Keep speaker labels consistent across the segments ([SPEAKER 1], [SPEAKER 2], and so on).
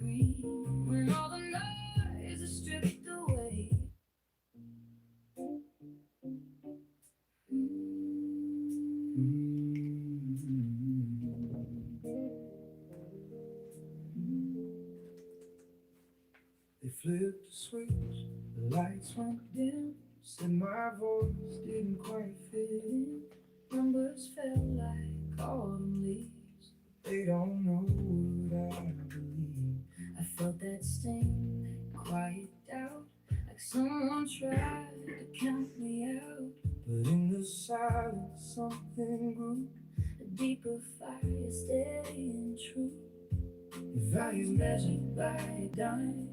[SPEAKER 1] scream when all the noise is stripped away. They flipped the switch, the lights went dim. Said my voice didn't quite fit in. Numbers felt like autumn leaves. They don't know what I believe. I felt that sting, that quiet doubt, like someone tried to count me out. But in the silence, something grew. A deeper fire, steady and true. The value's measured by a dime.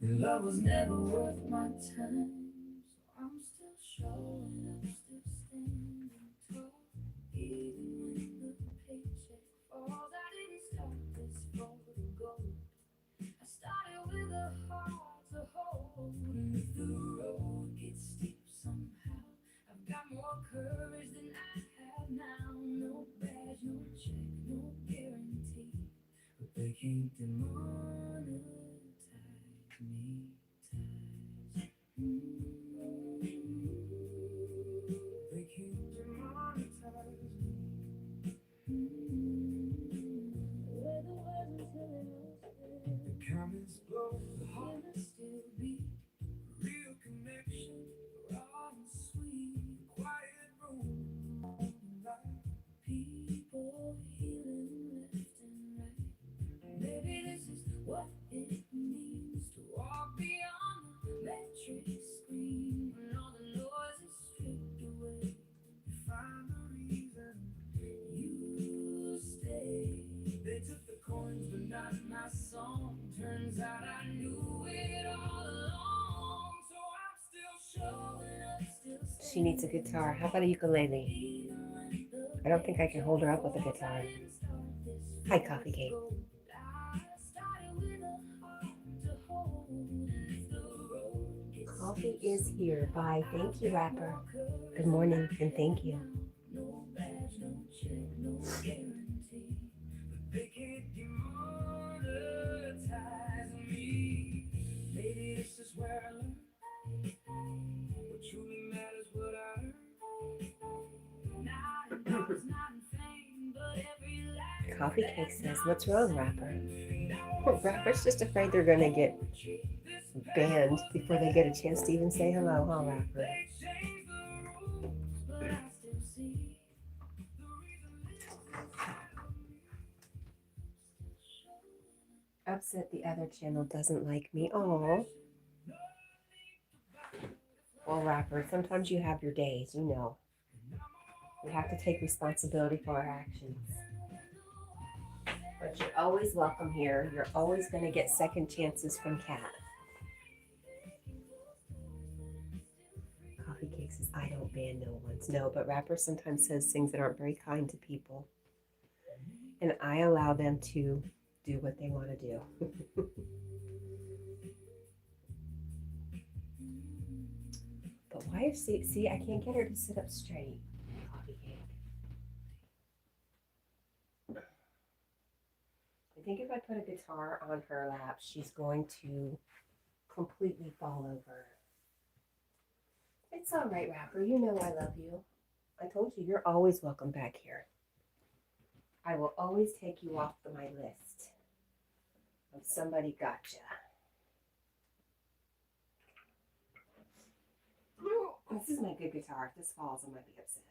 [SPEAKER 1] Your love was never worth my time. So I'm still showing up, still standing tall. Even when the paycheck falls, I didn't start this for the gold. I started with a heart to hold. And if the road gets steep somehow, I've got more courage than I have now. No badge, no check, no guarantee, but they can't demonetize me. They can't demonetize me. Where the words until they lost the comments blow, the heart will still beat. Real connection, raw and sweet. Quiet room, light. People healing left and right. Maybe this is what it means to walk beyond the metric screen. When all the noise is stripped away, you find the reason you stay. They took the coins but not my song. Turns out I knew it all along. So I'm still showing up, still.
[SPEAKER 2] She needs a guitar. How about a ukulele? I don't think I can hold her up with a guitar. Hi, Coffee Cake. Coffee is here. Bye. Thank you, Rapper. Good morning and thank you.
[SPEAKER 1] No badge, no check, no guarantee, but they can't demonetize me. Maybe this is where I learn what truly matters, what I earn. Not in dollars, not in fame, but every life.
[SPEAKER 2] Coffee Cake says, what's wrong, Rapper? Rapper's just afraid they're going to get banned before they get a chance to even say hello, huh, Rapper? Upset the other channel doesn't like me. Oh. Well, Rapper, sometimes you have your days, you know. We have to take responsibility for our actions. But you're always welcome here. You're always going to get second chances from Cat. Coffee Cake says, I don't ban no ones. No, but Rapper sometimes says things that aren't very kind to people. And I allow them to do what they want to do. But why is see, I can't get her to sit up straight. Coffee Cake. I think if I put a guitar on her lap, she's going to completely fall over. It's all right, Rapper. You know I love you. I told you, you're always welcome back here. I will always take you off my list of somebody gotcha. This is my good guitar. If this falls, I might be upset.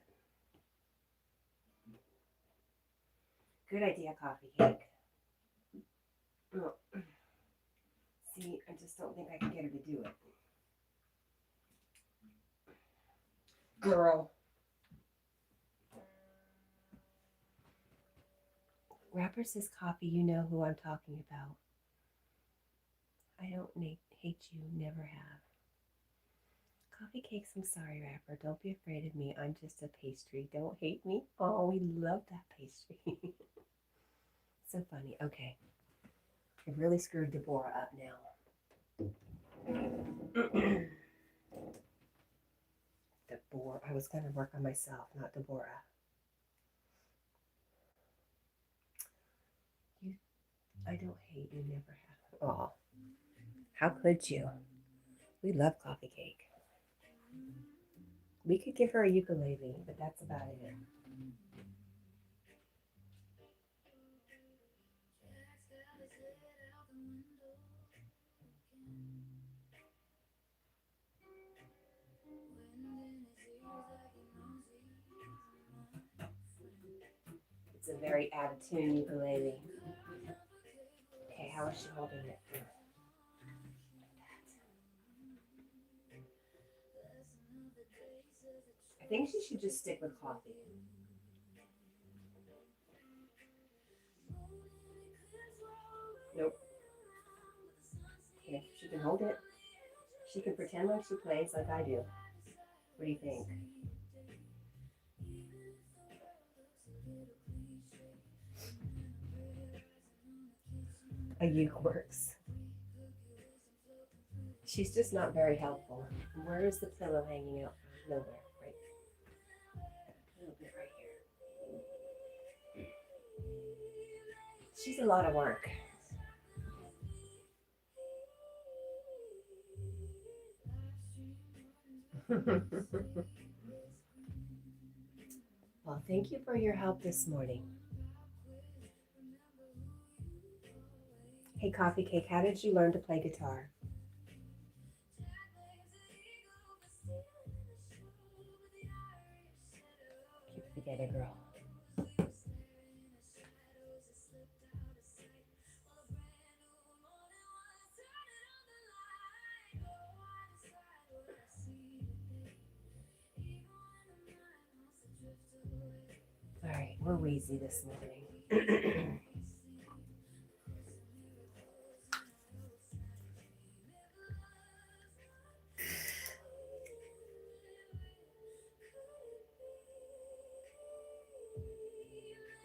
[SPEAKER 2] Good idea, Coffee Cake. See, I just don't think I can get her to do it. Girl. Rapper says, Coffee, you know who I'm talking about. I don't hate you, never have. Coffee Cakes, I'm sorry, Rapper. Don't be afraid of me. I'm just a pastry. Don't hate me. Oh, we love that pastry. So funny. Okay. I really screwed Deborah up now. Deborah. I was going to work on myself, not Deborah. I don't hate you, never have. Aw, how could you? We love coffee cake. We could give her a ukulele, but that's about it. It's a very out of tune ukulele. Okay, how is she holding it? I think she should just stick with coffee. Nope. Okay, she can hold it. She can pretend like she plays like I do. What do you think? A uke works. She's just not very helpful. Where is the pillow hanging out? Nowhere, right? A little bit right here. She's a lot of work. Well, thank you for your help this morning. Hey, Coffee Cake, how did you learn to play guitar? Keep it together, girl. All right, we're wheezy this morning.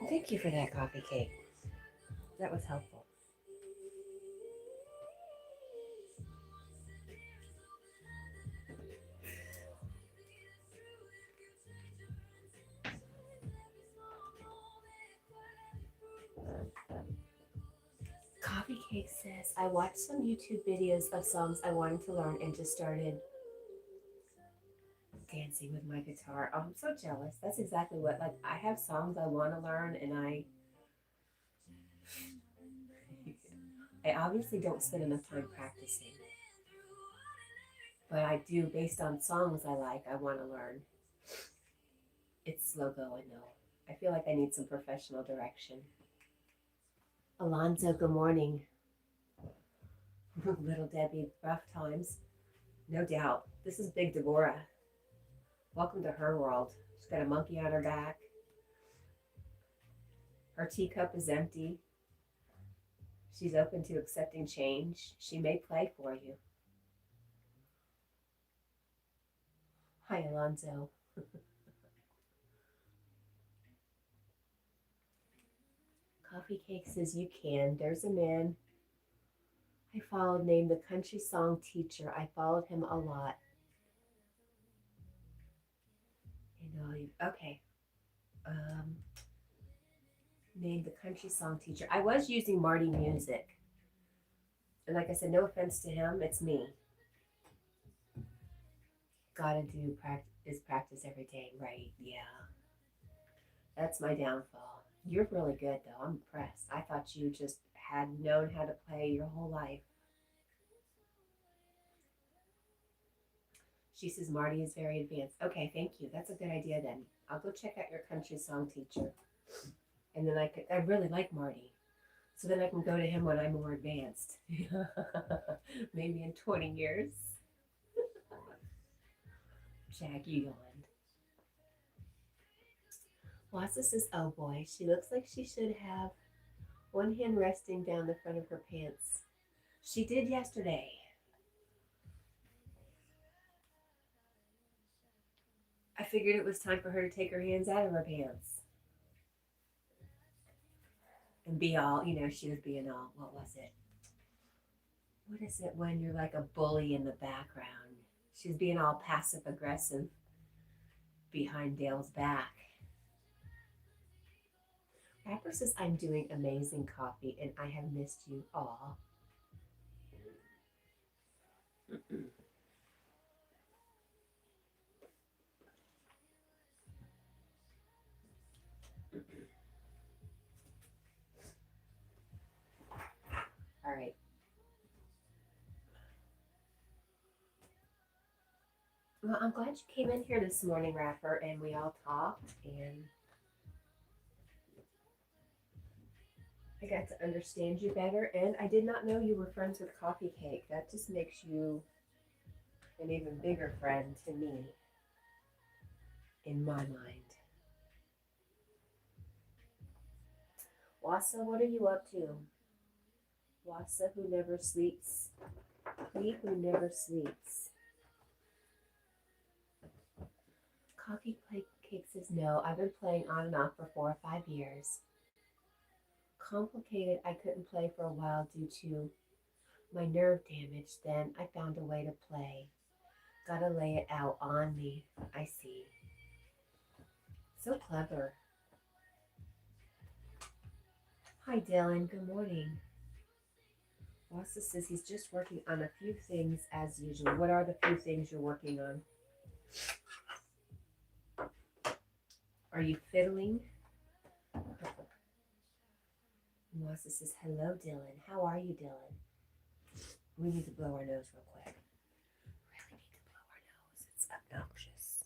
[SPEAKER 2] Thank you for that coffee cake. That was helpful. Coffee Cake says, I watched some YouTube videos of songs I wanted to learn and just started dancing with my guitar. Oh, I'm so jealous. That's exactly what, like, I have songs I want to learn and I obviously don't spend enough time practicing. But I do, based on songs I like, I want to learn. It's slow going though. I feel like I need some professional direction. Alonzo, good morning. Little Debbie, rough times. No doubt. This is Big Deborah. Welcome to her world. She's got a monkey on her back. Her teacup is empty. She's open to accepting change. She may play for you. Hi, Alonzo. Coffee Cake says you can. There's a man I followed named the country song teacher. I followed him a lot. Okay. Named the country song teacher. I was using Marty Music. And like I said, no offense to him, it's me. Gotta do practice every day, right? Yeah. That's my downfall. You're really good though. I'm impressed. I thought you just had known how to play your whole life. She says Marty is very advanced. Okay, thank you. That's a good idea then. I'll go check out your country song teacher. And then I really like Marty. So then I can go to him when I'm more advanced. Maybe in 20 years. Jack, you yawned. Wassa says, oh boy, she looks like she should have one hand resting down the front of her pants. She did yesterday. I figured it was time for her to take her hands out of her pants. And be all, she was being all, what was it? What is it when you're like a bully in the background? She was being all passive aggressive behind Dale's back. Rapper says, I'm doing amazing coffee and I have missed you all. All right. Well, I'm glad you came in here this morning, Rapper, and we all talked, and I got to understand you better. And I did not know you were friends with Coffee Cake. That just makes you an even bigger friend to me, in my mind. Wassa, what are you up to? Wassa, who never sleeps. Me, who never sleeps. Coffee Cake says, no, I've been playing on and off for 4 or 5 years. Complicated, I couldn't play for a while due to my nerve damage. Then I found a way to play. Gotta lay it out on me. I see. So clever. Hi, Dylan. Good morning. Wassa says he's just working on a few things as usual. What are the few things you're working on? Are you fiddling? Wassa says, hello, Dylan. How are you, Dylan? We need to blow our nose real quick. Really need to blow our nose. It's obnoxious.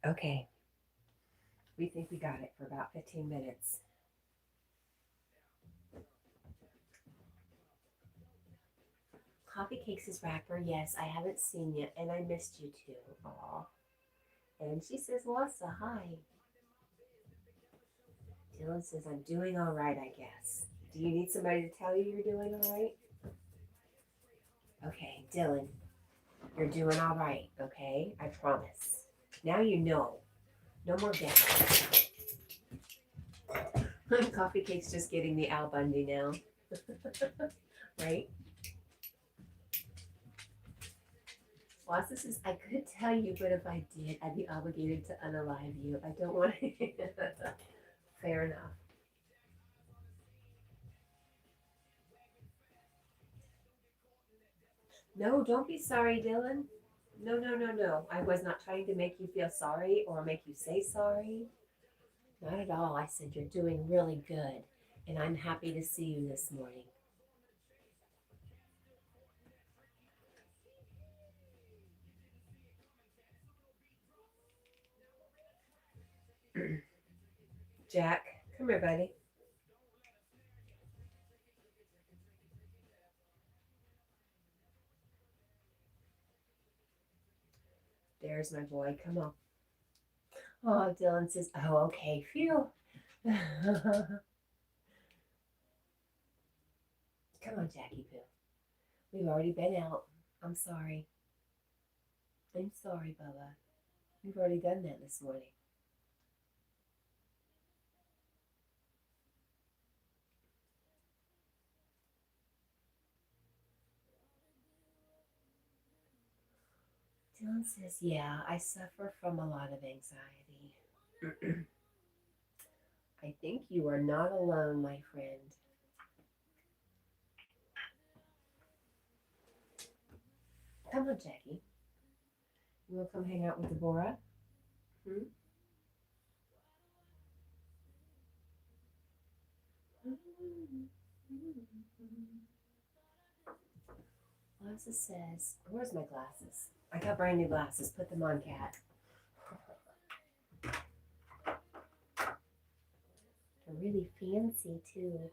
[SPEAKER 2] Okay. We think we got it for about 15 minutes. Coffee Cakes is Rapper. Yes, I haven't seen you, and I missed you too. Aw. And she says, Wassa, hi. Dylan says, I'm doing all right, I guess. Do you need somebody to tell you you're doing all right? Okay, Dylan, you're doing all right, okay? I promise. Now you know. No more guessing. Coffee Cake's just getting the Al Bundy now. Right? Wassa says, I could tell you, but if I did, I'd be obligated to unalive you. I don't want to. Fair enough. No, don't be sorry, Dylan. No, no, no, no. I was not trying to make you feel sorry or make you say sorry. Not at all. I said you're doing really good, and I'm happy to see you this morning. Jack, come here, buddy. There's my boy. Come on. Oh, Dylan says, oh, okay. Phew. Come on, Jackie Poo. We've already been out. I'm sorry. I'm sorry, Bubba. We've already done that this morning. Dylan says, yeah, I suffer from a lot of anxiety. I think you are not alone, my friend. Come on, Jackie. You want to come hang out with Deborah? Hmm? Liza says, where's my glasses? I got brand new glasses. Put them on, Cat. They're really fancy, too.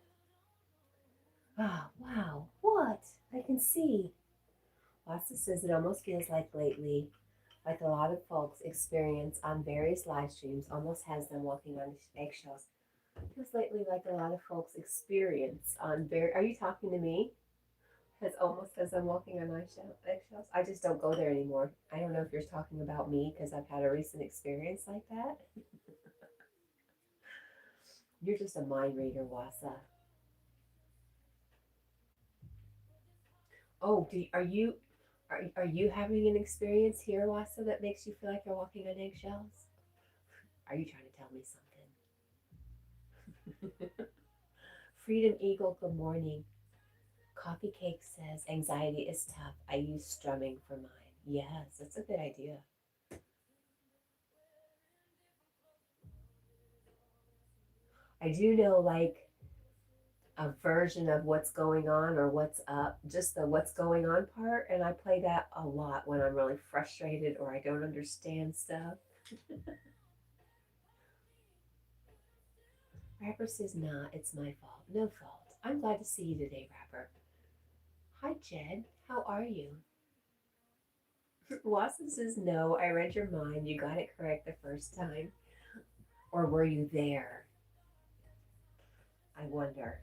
[SPEAKER 2] Ah, wow. What? I can see. Liza says it almost feels like lately, like a lot of folks experience on various live streams, almost has them walking on eggshells. Feels lately like a lot of folks experience on are you talking to me? As almost as I'm walking on eggshells. I just don't go there anymore. I don't know if you're talking about me because I've had a recent experience like that. You're just a mind reader, Wassa. Oh, are you having an experience here, Wassa, that makes you feel like you're walking on eggshells? Are you trying to tell me something? Freedom Eagle, good morning. Coffee Cake says anxiety is tough. I use strumming for mine. Yes, that's a good idea. I do know like a version of what's going on or what's up, just the what's going on part, and I play that a lot when I'm really frustrated or I don't understand stuff. Rapper says, nah, it's my fault. No fault. I'm glad to see you today, Rapper. Hi, Jed. How are you? Watson says, no, I read your mind. You got it correct the first time. Or were you there? I wonder.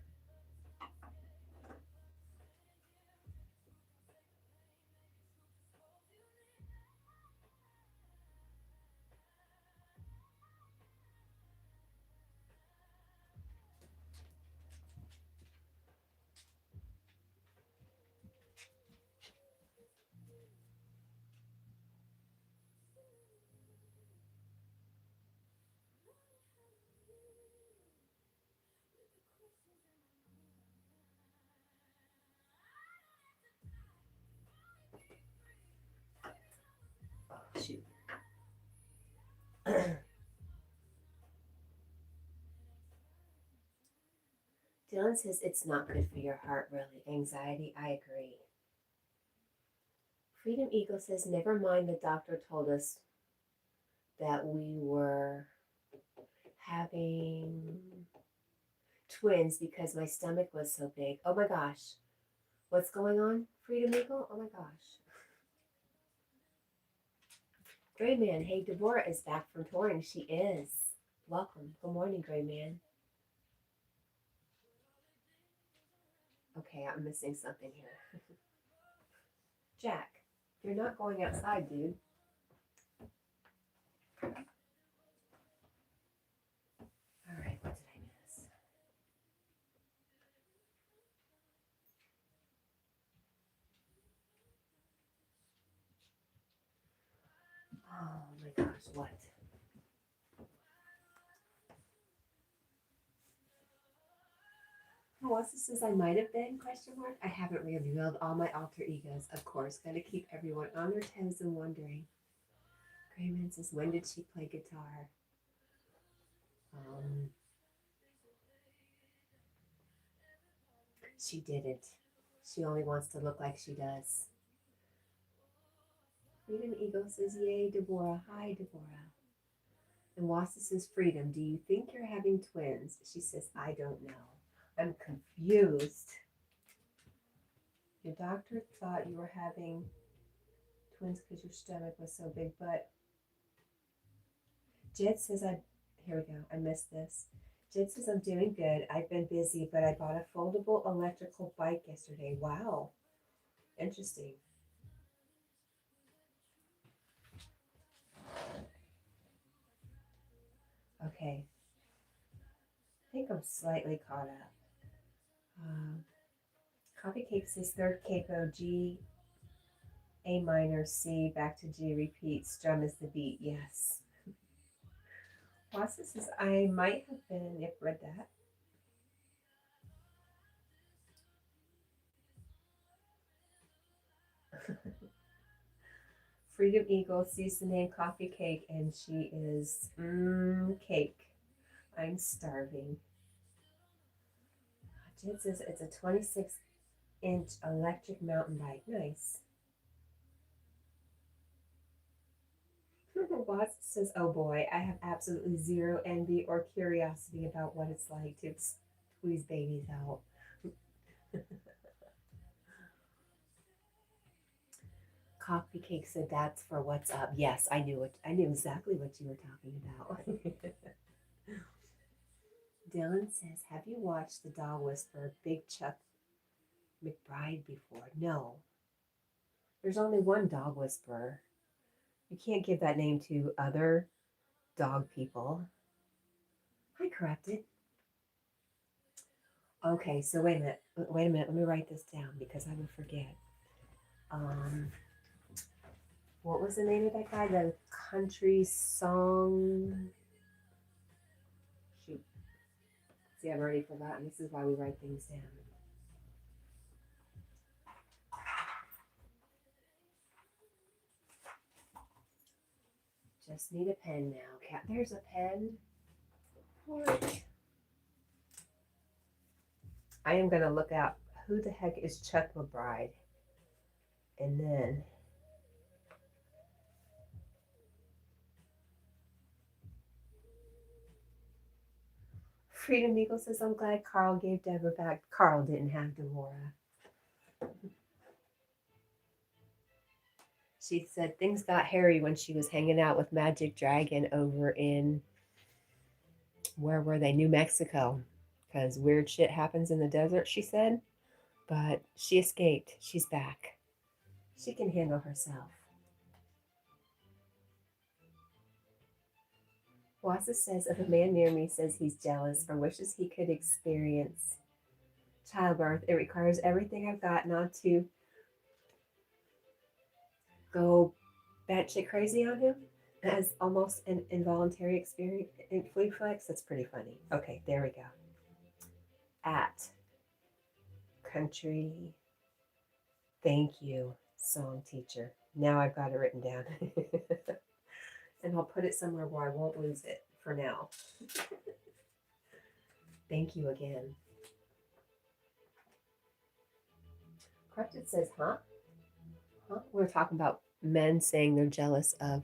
[SPEAKER 2] Oh, shoot. Dylan says, it's not good for your heart, really. Anxiety, I agree. Freedom Eagle says, never mind, the doctor told us that we were having twins because my stomach was so big. Oh my gosh. What's going on, Freedom Eagle? Oh my gosh. Gray Man, hey, Deborah is back from touring. She is. Welcome. Good morning, Gray Man. Okay, I'm missing something here. Jack, you're not going outside, dude. All right, what did I miss? Oh my gosh, what? Melissa says I might have been, question mark. I haven't revealed all my alter egos, of course. Gotta keep everyone on their toes and wondering. Grayman says, when did she play guitar? Um, she didn't. She only wants to look like she does. Freedom Eagle says, yay, Deborah. Hi, Deborah. And Wassa says, Freedom, do you think you're having twins? She says, I don't know. I'm confused. Your doctor thought you were having twins because your stomach was so big, but Jed says here we go, I missed this. Jed says I'm doing good. I've been busy, but I bought a foldable electrical bike yesterday. Wow. Interesting. Okay. I think I'm slightly caught up. Um, Coffee Cake says third capo G, A minor, C, back to G, repeat, strum is the beat. Yes. Wassa says I might have been, yep, read that. Freedom Eagle sees the name Coffee Cake and she is, cake. I'm starving. Jen says it's a 26-inch electric mountain bike. Nice. Watts says, oh boy, I have absolutely zero envy or curiosity about what it's like to squeeze babies out. Coffee Cake said that's for what's up. Yes, I knew it. I knew exactly what you were talking about. Dylan says, have you watched the dog whisperer Big Chuck McBride before? No. There's only one dog whisperer. You can't give that name to other dog people. I corrected. Okay, so wait a minute. Let me write this down because I will forget. What was the name of that guy? The country song. Shoot. See, I've already forgotten. This is why we write things down. Just need a pen now. Cat, there's a pen. What? I am going to look up who the heck is Chuck McBride. And then Freedom Eagle says, I'm glad Carl gave Deborah back. Carl didn't have Deborah. She said things got hairy when she was hanging out with Magic Dragon over in, where were they? New Mexico. Because weird shit happens in the desert, she said. But she escaped. She's back. She can handle herself. Wassa says, if a man near me says he's jealous or wishes he could experience childbirth, it requires everything I've got not to go batshit crazy on him as almost an involuntary experience in food flex. That's pretty funny. Okay, there we go. At country, thank you, song teacher. Now I've got it written down. And I'll put it somewhere where I won't lose it for now. Thank you again. Corrupted says, huh? Huh? We're talking about men saying they're jealous of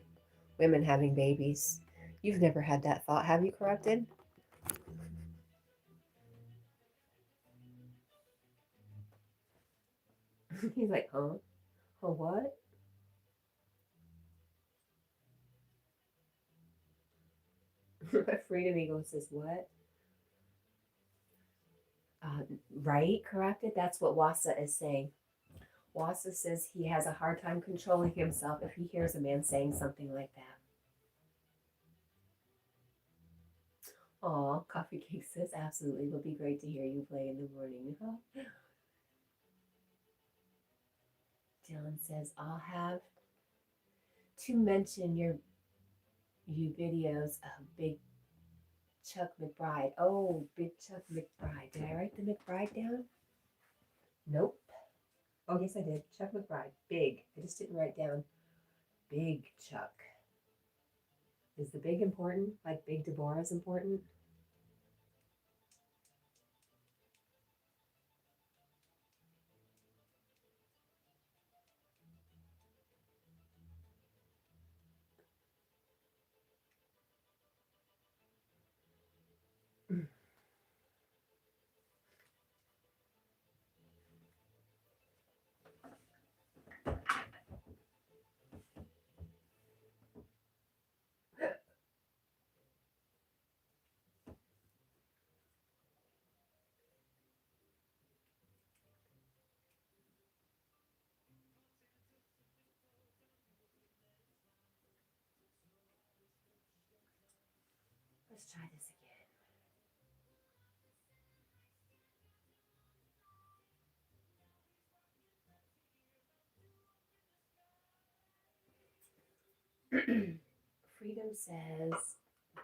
[SPEAKER 2] women having babies. You've never had that thought, have you, Corrupted? He's like, huh? Huh, what? Freedom Eagle says, what? Right, Corrupted? That's what Wassa is saying. Wassa says he has a hard time controlling himself if he hears a man saying something like that. Aw, Coffee Cake says, absolutely. It'll be great to hear you play in the morning. Huh? Dylan says, I'll have to mention you videos of Big Chuck McBride. Oh, Big Chuck McBride. Did I write the McBride down? Nope. Oh, yes, I did. Chuck McBride. Big. I just didn't write down Big Chuck. Is the big important? Like Big Deborah is important? Let's try this again. Freedom says,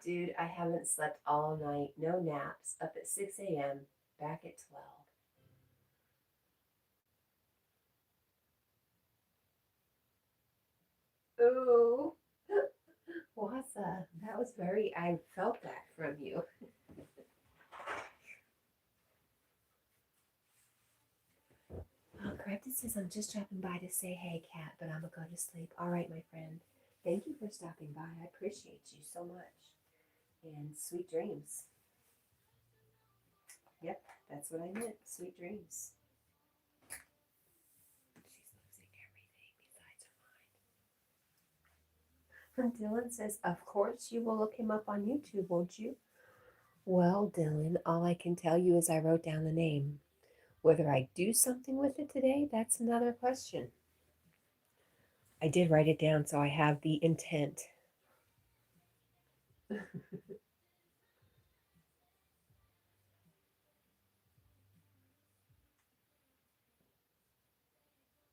[SPEAKER 2] dude, I haven't slept all night. No naps. Up at 6 a.m. Back at 12. Ooh. Wassa, that was I felt that from you. Corrected says, I'm just dropping by to say hey, Cat, but I'm going to go to sleep. All right, my friend. Thank you for stopping by. I appreciate you so much. And sweet dreams. Yep, that's what I meant. Sweet dreams. She's losing everything besides her mind. Dylan says, of course you will look him up on YouTube, won't you? Well, Dylan, all I can tell you is I wrote down the name. Whether I do something with it today, that's another question. I did write it down, so I have the intent.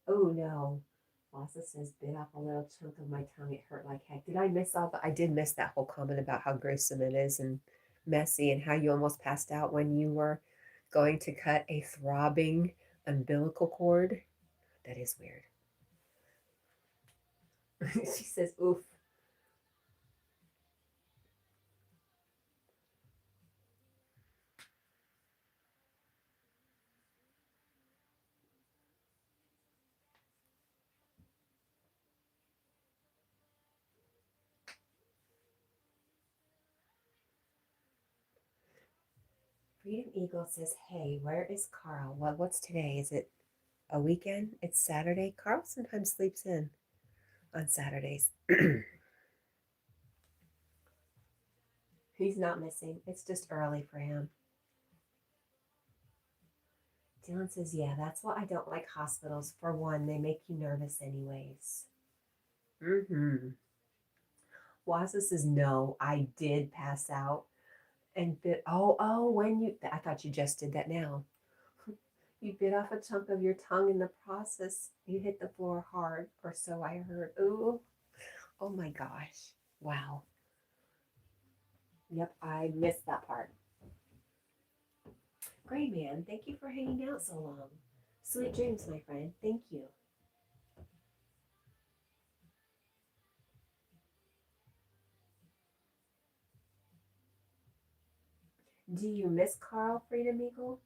[SPEAKER 2] Oh, no. Lassa says, bit off a little chunk of my tongue. It hurt like heck. Did I miss all that? I did miss that whole comment about how gruesome it is and messy and how you almost passed out when you were going to cut a throbbing umbilical cord. That is weird. She says, oof. Freedom Eagle says, hey, where is Carl? Well, what's today? Is it a weekend? It's Saturday. Carl sometimes sleeps in on Saturdays. He's not missing. It's just early for him. Dylan says, yeah, that's why I don't like hospitals. For one, they make you nervous anyways. Mm-hmm. Wasa says, no, I did pass out. And bit, when you, I thought you just did that now. You bit off a chunk of your tongue in the process. You hit the floor hard, or so I heard. Ooh, oh my gosh. Wow. Yep, I missed that part. Gray Man, thank you for hanging out so long. Sweet dreams, my friend. Thank you. Do you miss Carl, Freedom Eagle?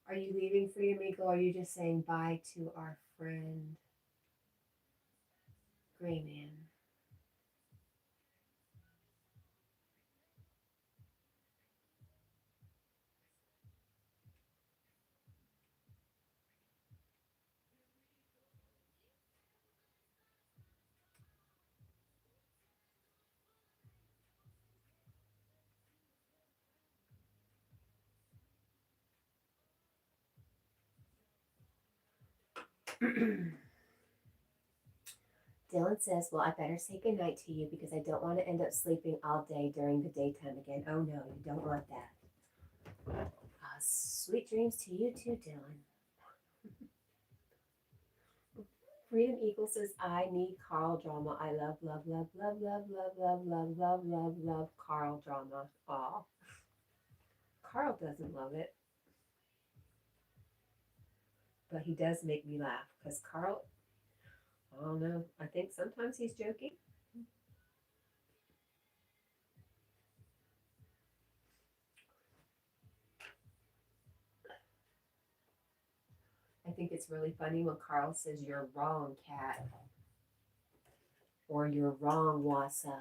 [SPEAKER 2] Are you leaving, Freedom Eagle, or are you just saying bye to our friend Gray Man? Dylan says, well, I better say goodnight to you because I don't want to end up sleeping all day during the daytime again. Oh, no, you don't want that. Sweet dreams to you too, Dylan. Freedom Eagle says, I need Carl drama. I love, love, love, love, love, love, love, love, love, love, love Carl drama. Aw. Carl doesn't love it. But he does make me laugh because Carl, I don't know, I think sometimes he's joking. I think it's really funny when Carl says, you're wrong, Cat. Or you're wrong, Wasa.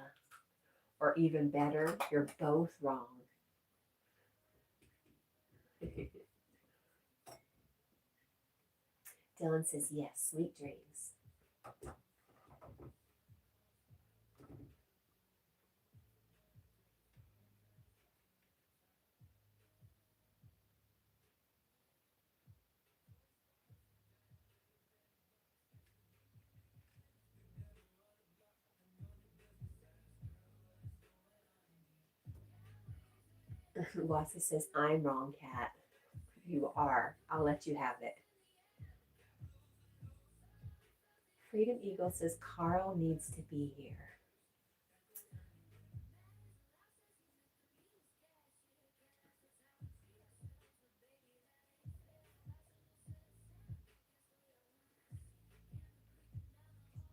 [SPEAKER 2] Or even better, you're both wrong. Dylan says, yes, sweet dreams. Wasa says, I'm wrong, Cat. You are. I'll let you have it. Freedom Eagle says, Carl needs to be here.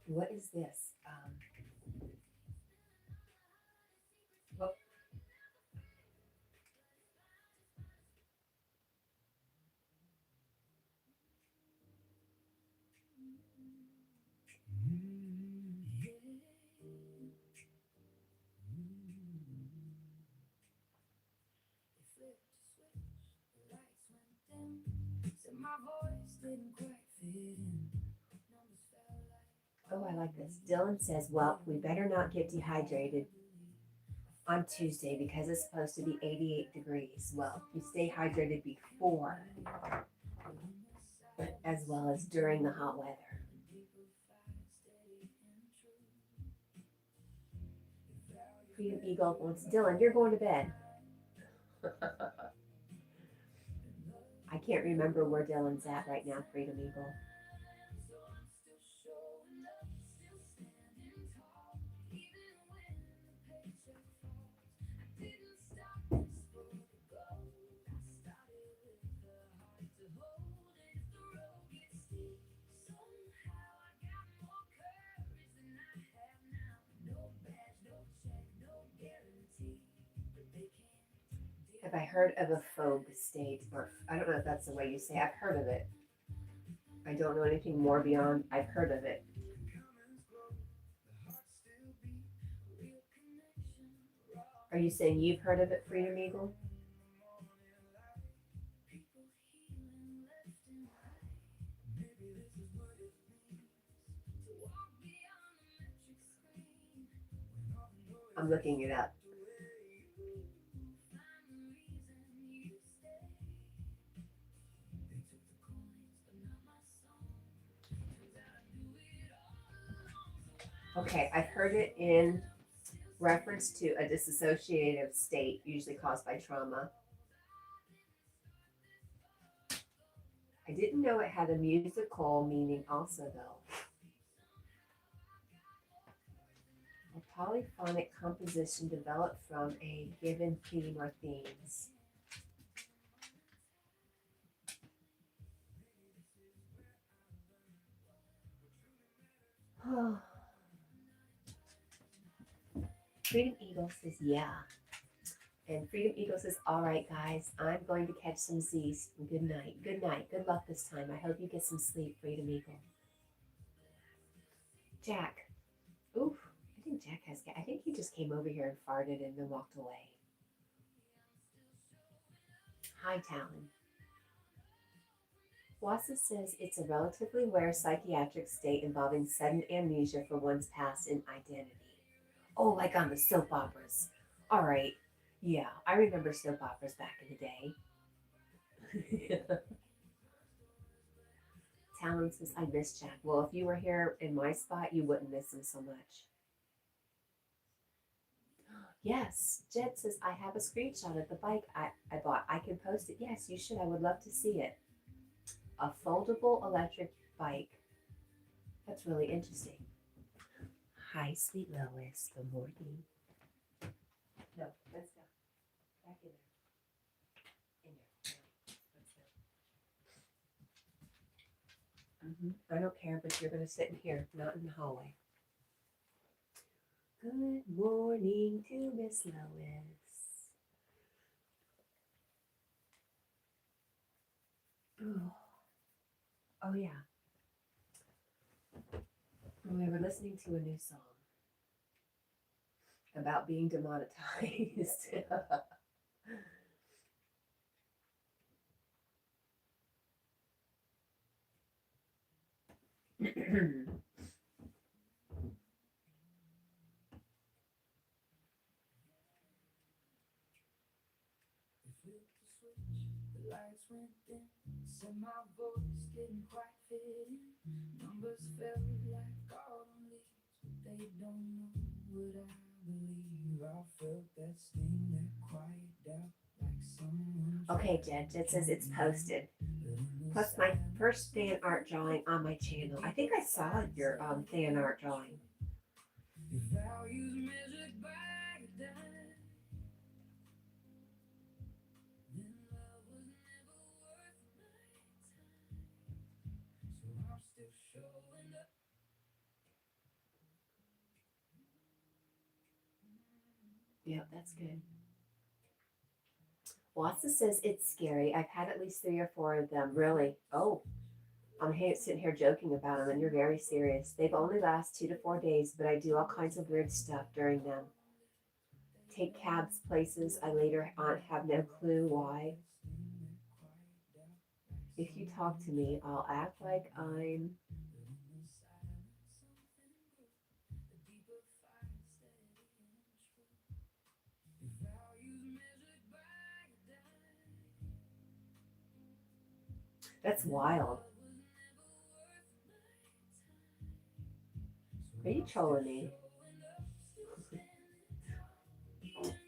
[SPEAKER 2] What is this? What? Oh, I like this. Dylan says, well, we better not get dehydrated on Tuesday because it's supposed to be 88 degrees. Well, you stay hydrated before as well as during the hot weather. Freedom Eagle wants, Dylan, you're going to bed. I can't remember where Dylan's at right now, Freedom Eagle. Have I heard of a Fogue state? Or I don't know if that's the way you say it. I've heard of it. I don't know anything more beyond I've heard of it. Are you saying you've heard of it, Freedom Eagle? I'm looking it up. Okay, I've heard it in reference to a dissociative state, usually caused by trauma. I didn't know it had a musical meaning also, though. A polyphonic composition developed from a given theme or themes. Freedom Eagle says, yeah. And Freedom Eagle says, all right, guys, I'm going to catch some Z's. Good night. Good night. Good luck this time. I hope you get some sleep, Freedom Eagle. Jack. Oof. I think Jack has, I think he just came over here and farted and then walked away. Hi, Talon. Wassa says it's a relatively rare psychiatric state involving sudden amnesia for one's past and identity. Oh, like on the soap operas. All right. Yeah, I remember soap operas back in the day. Talon says, I miss Jack. Well, if you were here in my spot, you wouldn't miss him so much. Yes, Jed says, I have a screenshot of the bike I bought. I can post it. Yes, you should. I would love to see it. A foldable electric bike. That's really interesting. Hi, sweet Lois. Good morning. No, let's go. Back in there. In there. Let's go. I don't care, but you're going to sit in here, not in the hallway. Good morning to Miss Lois. Oh yeah. We were listening to a new song about being demonetized.
[SPEAKER 1] Lights went dim, said my voice didn't quite fit in. Numbers felt like autumn leaves, but they don't know what I believe. I felt that sting, that quiet doubt, like someone.
[SPEAKER 2] Okay, Jed. Jed says it's posted. Plus my first fan art drawing on my channel. I think I saw your fan art drawing.
[SPEAKER 1] Values measured by a dime.
[SPEAKER 2] Yeah, that's good. Wassa says it's scary. I've had at least 3 or 4 of them. Really? Oh, I'm sitting here joking about them, and you're very serious. They've only last 2 to 4 days, but I do all kinds of weird stuff during them. Take cabs places I later on have no clue why. If you talk to me, I'll act like I'm That's wild. Are you trolling me?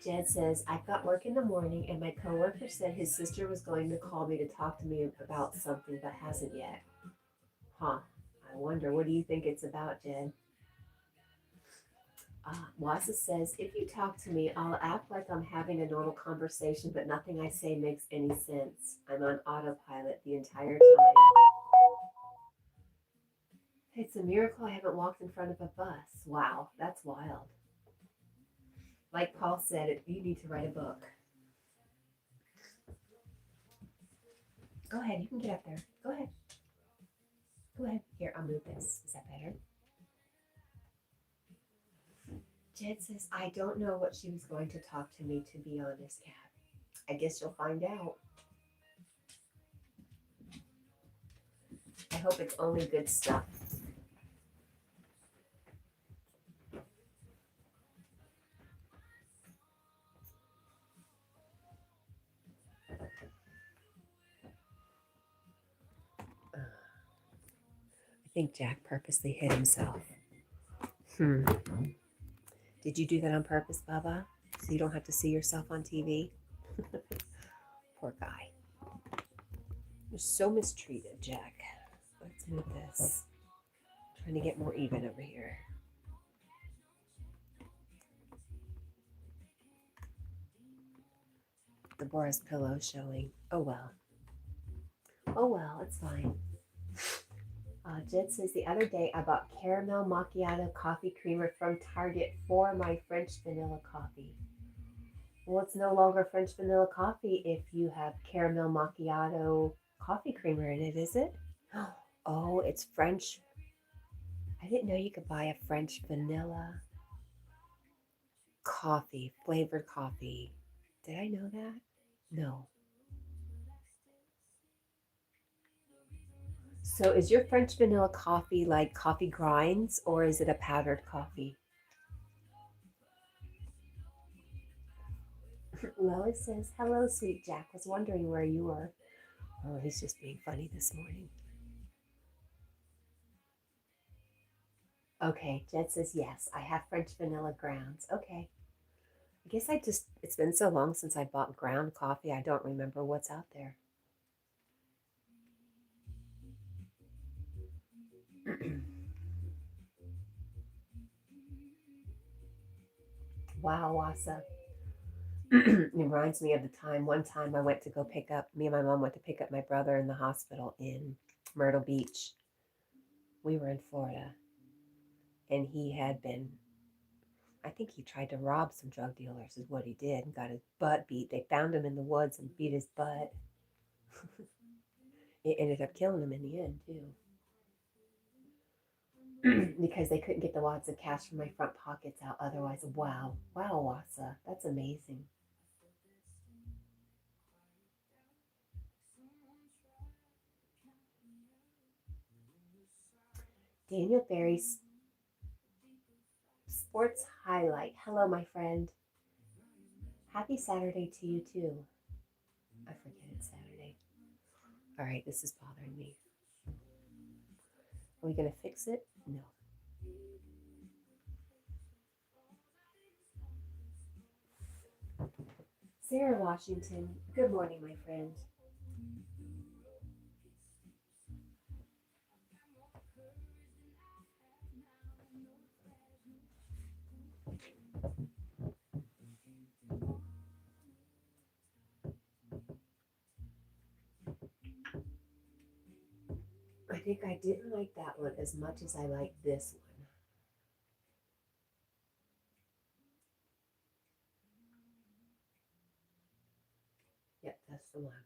[SPEAKER 2] Jed says, I've got work in the morning and my coworker said his sister was going to call me to talk to me about something but hasn't yet. Huh. I wonder, what do you think it's about, Jed? Wasa says, if you talk to me, I'll act like I'm having a normal conversation, but nothing I say makes any sense. I'm on autopilot the entire time. It's a miracle I haven't walked in front of a bus. Wow, that's wild. Like Paul said, you need to write a book. Go ahead, you can get up there. Go ahead. Go ahead. Here, I'll move this. Is that better? Jed says, I don't know what she was going to talk to me, to be honest, Kat. I guess you'll find out. I hope it's only good stuff. I think Jack purposely hid himself. Did you do that on purpose, Bubba? So you don't have to see yourself on TV? Poor guy. You're so mistreated, Jack. Let's move this. I'm trying to get more even over here. Deborah's pillow showing. Oh well. Oh well, it's fine. Jed says, the other day I bought caramel macchiato coffee creamer from Target for my French vanilla coffee. Well, it's no longer French vanilla coffee if you have caramel macchiato coffee creamer in it, is it? Oh, it's French. I didn't know you could buy a French vanilla coffee, flavored coffee. Did I know that? No. So is your French vanilla coffee like coffee grinds or is it a powdered coffee? Lois says, hello, sweet Jack. Was wondering where you were. Oh, he's just being funny this morning. Okay, Jed says, yes, I have French vanilla grounds. Okay. I guess it's been so long since I bought ground coffee, I don't remember what's out there. Wow, Wasa. It reminds me of the time, one time me and my mom went to pick up my brother in the hospital in Myrtle Beach. We were in Florida. And I think he tried to rob some drug dealers, is what he did, and got his butt beat. They found him in the woods and beat his butt. It ended up killing him in the end, too. Because they couldn't get the wads of cash from my front pockets out otherwise. Wow. Wow, Wasa. That's amazing. Daniel Berry's Sports Highlight. Hello, my friend. Happy Saturday to you, too. I forget it's Saturday. All right, this is bothering me. Are we going to fix it? No. Sarah Washington. Good morning, my friend. I think I didn't like that one as much as I like this one. Yep, that's the one.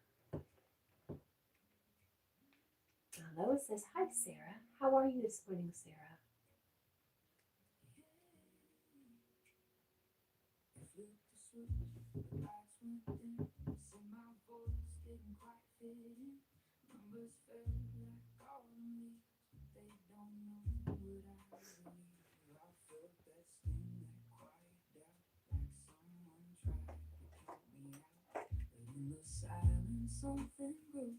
[SPEAKER 2] Lois says, hi, Sarah. How are you this morning, Sarah?
[SPEAKER 1] Something grew.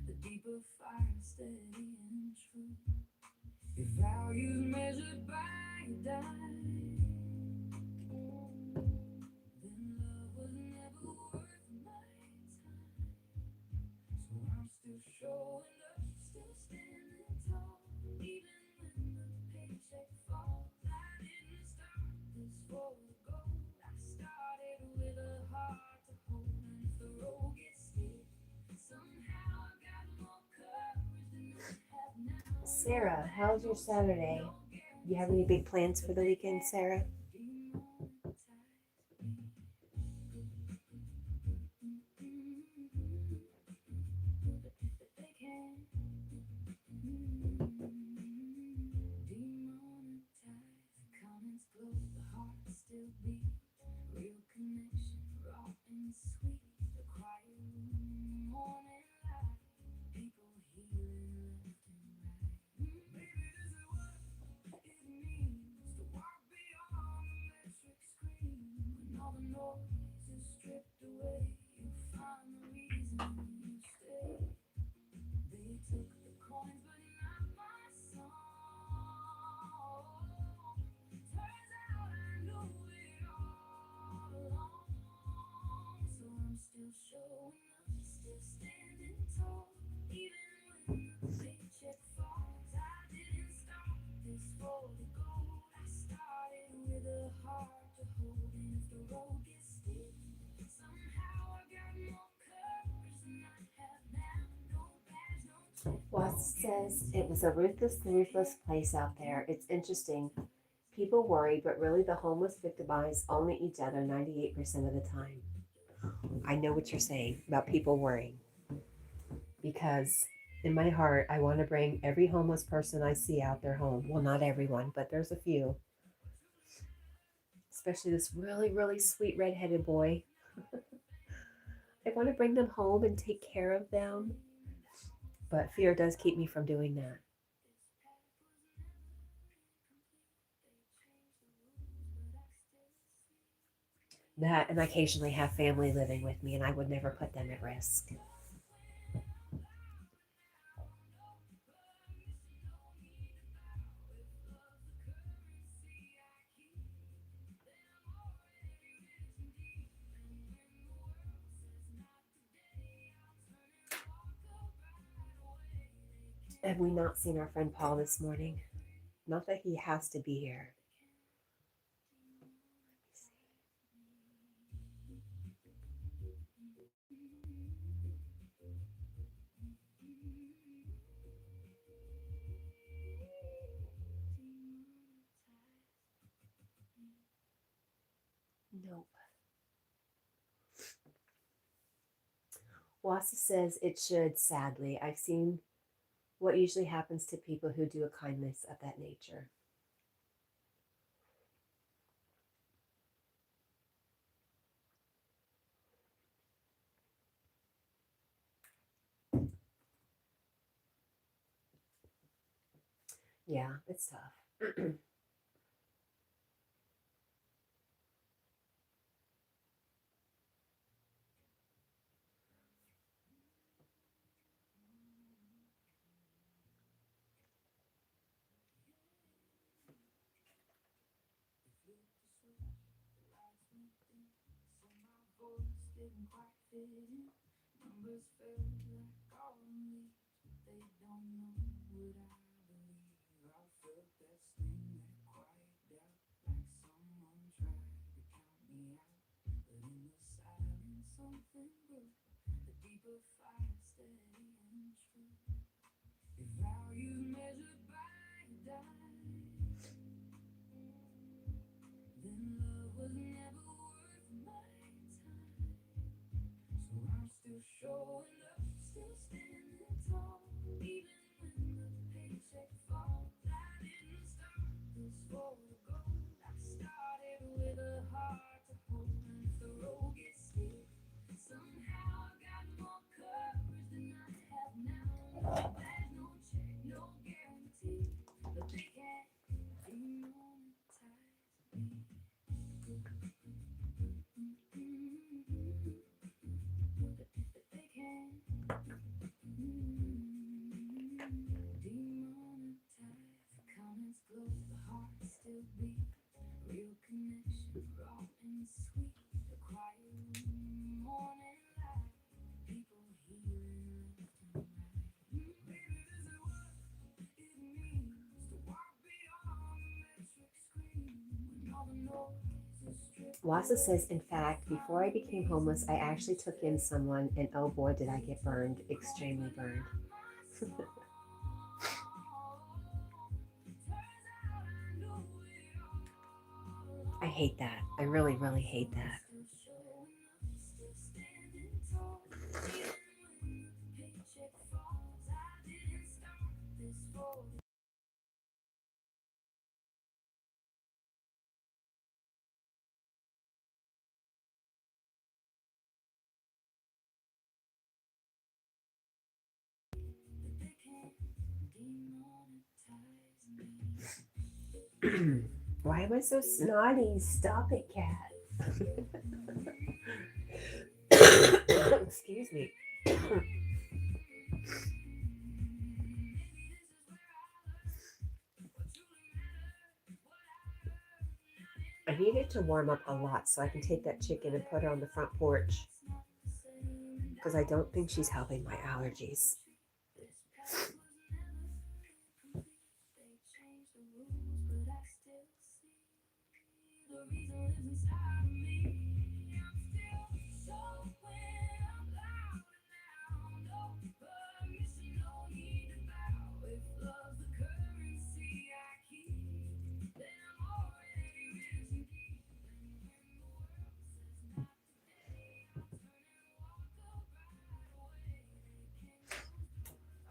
[SPEAKER 1] The deeper fire, steady and true. Your values measured by your dime. Then love was never worth my time. So I'm still showing up, still standing tall, even when the paycheck falls. I didn't start this for the gold. I started with a heart to hold, and if the road gets steep, somehow I got more courage than I have now.
[SPEAKER 2] Sarah, how's your Saturday? You have any big plans for the weekend, Sarah?
[SPEAKER 1] Still beat, real connection, raw and sweet. The quiet room, morning light, people healing left and right. Maybe this is what it means to walk beyond the metric screen. When all the noise is stripped away, you find the reason you stay. They took the coins, but not my song. Turns out I knew it all along. So I'm still showing up, still standing tall, even when the paycheck falls. I didn't start this for the gold. I started with a heart to hold, and if the road gets steep, somehow I got more courage than I have now. No badge, no check.
[SPEAKER 2] Wes says it was a ruthless place out there. It's interesting. People worry, but really the homeless victimize only each other 98% of the time. I know what you're saying about people worrying, because in my heart, I want to bring every homeless person I see out their home. Well, not everyone, but there's a few. Especially this really sweet redheaded boy. I want to bring them home and take care of them, but fear does keep me from doing that. That, and I occasionally have family living with me, and I would never put them at risk. Have we not seen our friend Paul this morning? Not that he has to be here. Nope. Wassa says it should, sadly. I've seen what usually happens to people who do a kindness of that nature. Yeah, it's tough.
[SPEAKER 1] Didn't quite fit in. Numbers felt like golden leaves, but they don't know what I believe. I felt that sting, that quiet doubt, like someone tried to count me out. But in the silence, something grew. A deeper fire, steady and true. Your values measured by a dime. Then love was never worth my time. So I'm still showing up, still standing tall, even when the paycheck falls. I didn't start this for the gold. I started with a heart to hold, and if the road gets steep, somehow I got more courage than I have now. No badge, no check, no guarantee, but they can't demonetize me. But they can't.
[SPEAKER 2] Wassa says, in fact, before I became homeless, I actually took in someone, and oh boy, did I get burned, extremely burned. I hate that. I really, really hate that. Why am I so snotty? Stop it, cat. Excuse me. I need it to warm up a lot so I can take that chicken and put her on the front porch, because I don't think she's helping my allergies.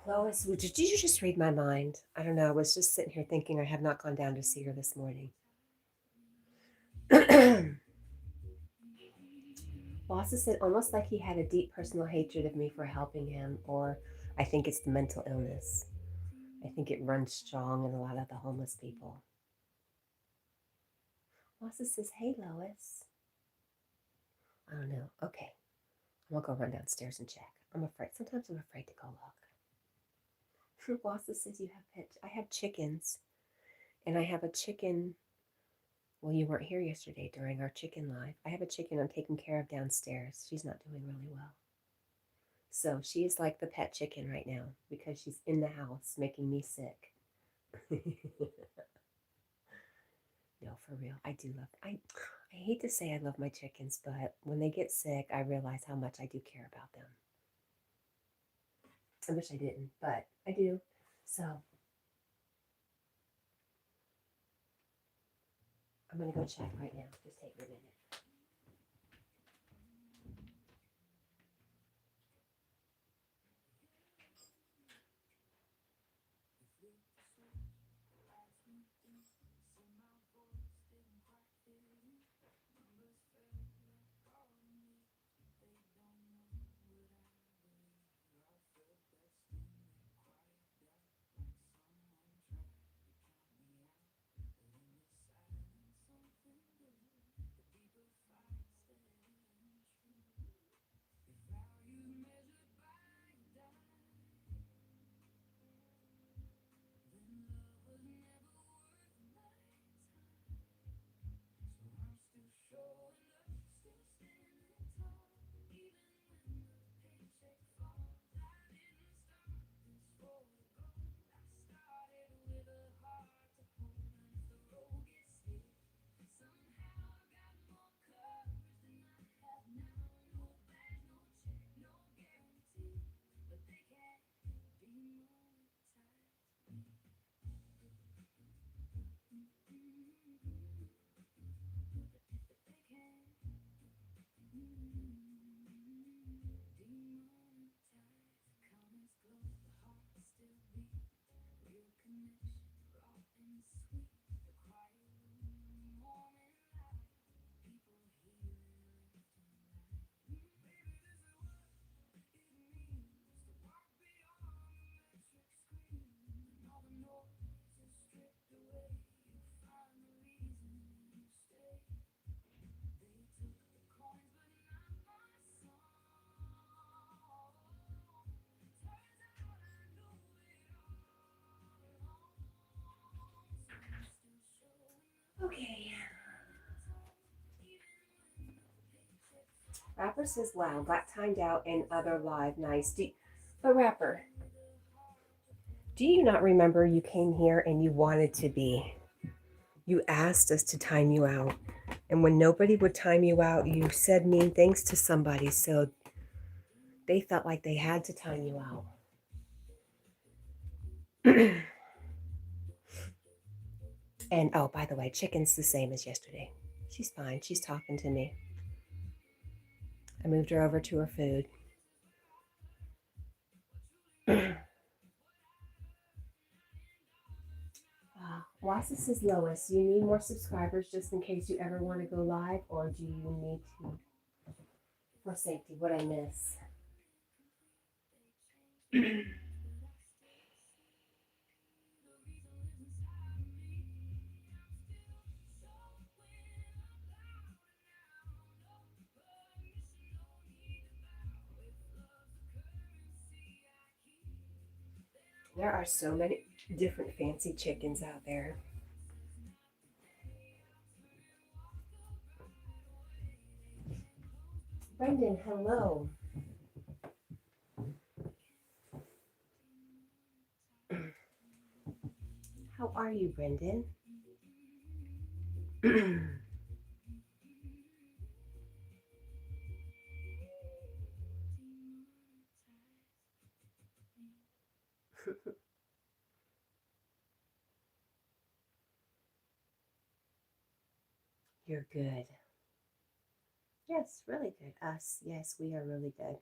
[SPEAKER 2] Lois, did you just read my mind? I don't know. I was just sitting here thinking I have not gone down to see her this morning. Wassa said almost like he had a deep personal hatred of me for helping him, or I think it's the mental illness. I think it runs strong in a lot of the homeless people. Wassa says, hey, Lois. I don't know. Okay. I'm going to go run downstairs and check. I'm afraid. Sometimes I'm afraid to go look. Wassa says you have pets. I have chickens. And I have a chicken. Well, you weren't here yesterday during our chicken live. I have a chicken I'm taking care of downstairs. She's not doing really well. So she is like the pet chicken right now because she's in the house making me sick. No, for real. I do love. I hate to say I love my chickens, but when they get sick, I realize how much I do care about them. I wish I didn't, but I do. So I'm going to go check right now. Just take me a minute. Okay. Rapper says, wow, got timed out in other live. Nice. But Rapper, do you not remember you came here and you wanted to be You asked us to time you out. And when nobody would time you out, you said mean things to somebody. So they felt like they had to time you out. And oh, by the way, Chicken's the same as yesterday. She's fine. She's talking to me. I moved her over to her food. Wasis says, Lois, you need more subscribers just in case you ever want to go live, or do you need to, for safety, what I miss? There are so many different fancy chickens out there. Brendan, hello. How are you, Brendan? You're good. Yes, really good. Us, yes, we are really good.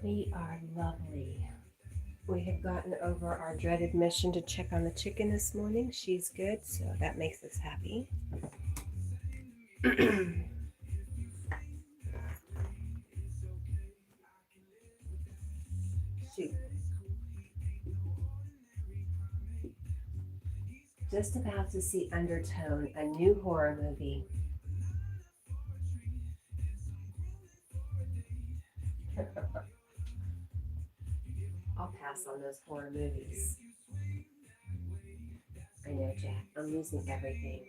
[SPEAKER 2] We are lovely. We have gotten over our dreaded mission to check on the chicken this morning. She's good, so that makes us happy. Shoot. Just about to see Undertone, a new horror movie. I'll pass on those horror movies. I know, Jack. I'm losing everything.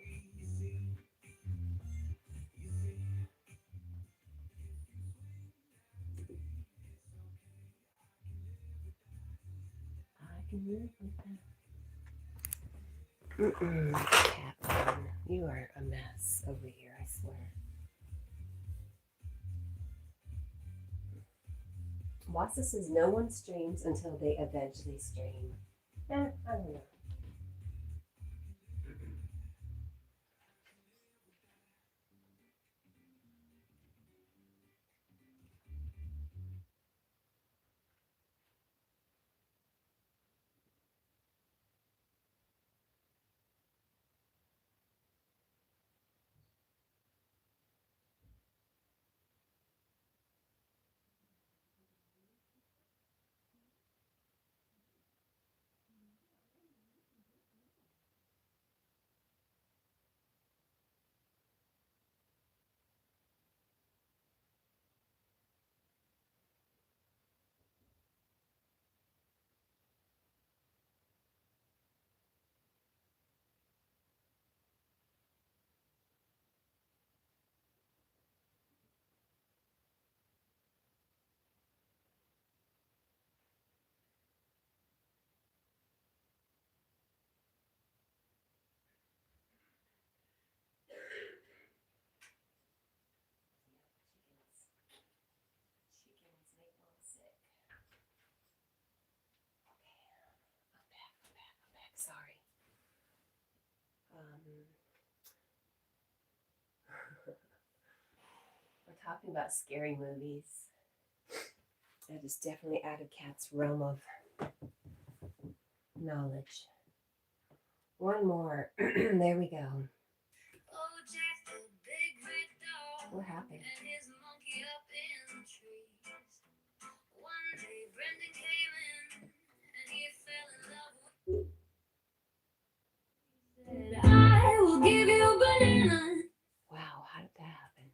[SPEAKER 2] I can live with that. Catherine, you are a mess over here, I swear. Wassa says no one streams until they eventually stream. I don't know. Chickens make mom sick. Okay, I'm back. Sorry. We're talking about scary movies. That is definitely out of Cat's realm of knowledge. One more. There we go.
[SPEAKER 1] Oh, Jack the big red dog.
[SPEAKER 2] What happened?
[SPEAKER 1] And his monkey up in the trees. One day Brendan came in and he fell in love with. Said, I will give you bananas.
[SPEAKER 2] Wow, how did that happen?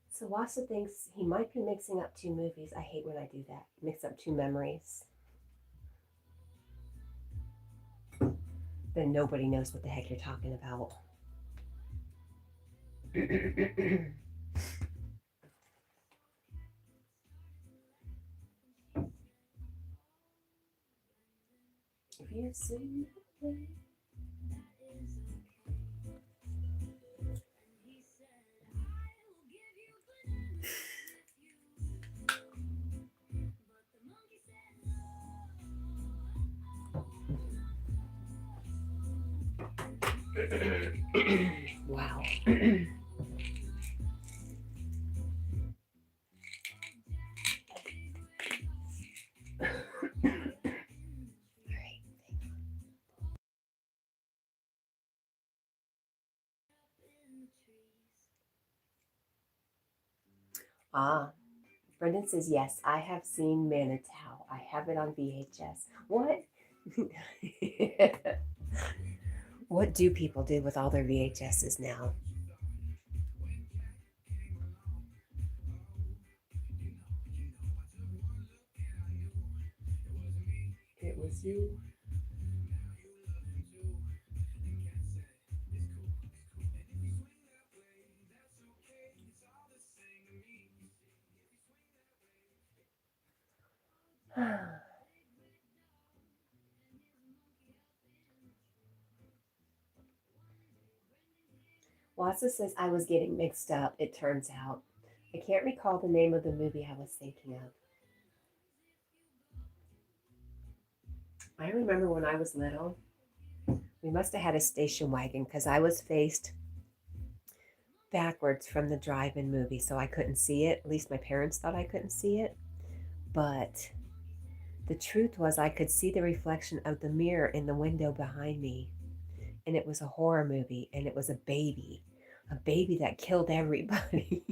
[SPEAKER 2] So Wassa thinks he might be mixing up two movies. I hate when I do that. Mix up two memories. Then nobody knows what the heck you're talking about. If you see me. Wow. Ah, Brendan says, yes, I have seen Manitow. I have it on VHS. What? What do people do with all their VHSs now? It was you. Wassa says I was getting mixed up, it turns out. I can't recall the name of the movie I was thinking of. I remember when I was little, we must have had a station wagon because I was faced backwards from the drive-in movie, so I couldn't see it. At least my parents thought I couldn't see it. But the truth was I could see the reflection of the mirror in the window behind me. And it was a horror movie, and it was a baby that killed everybody.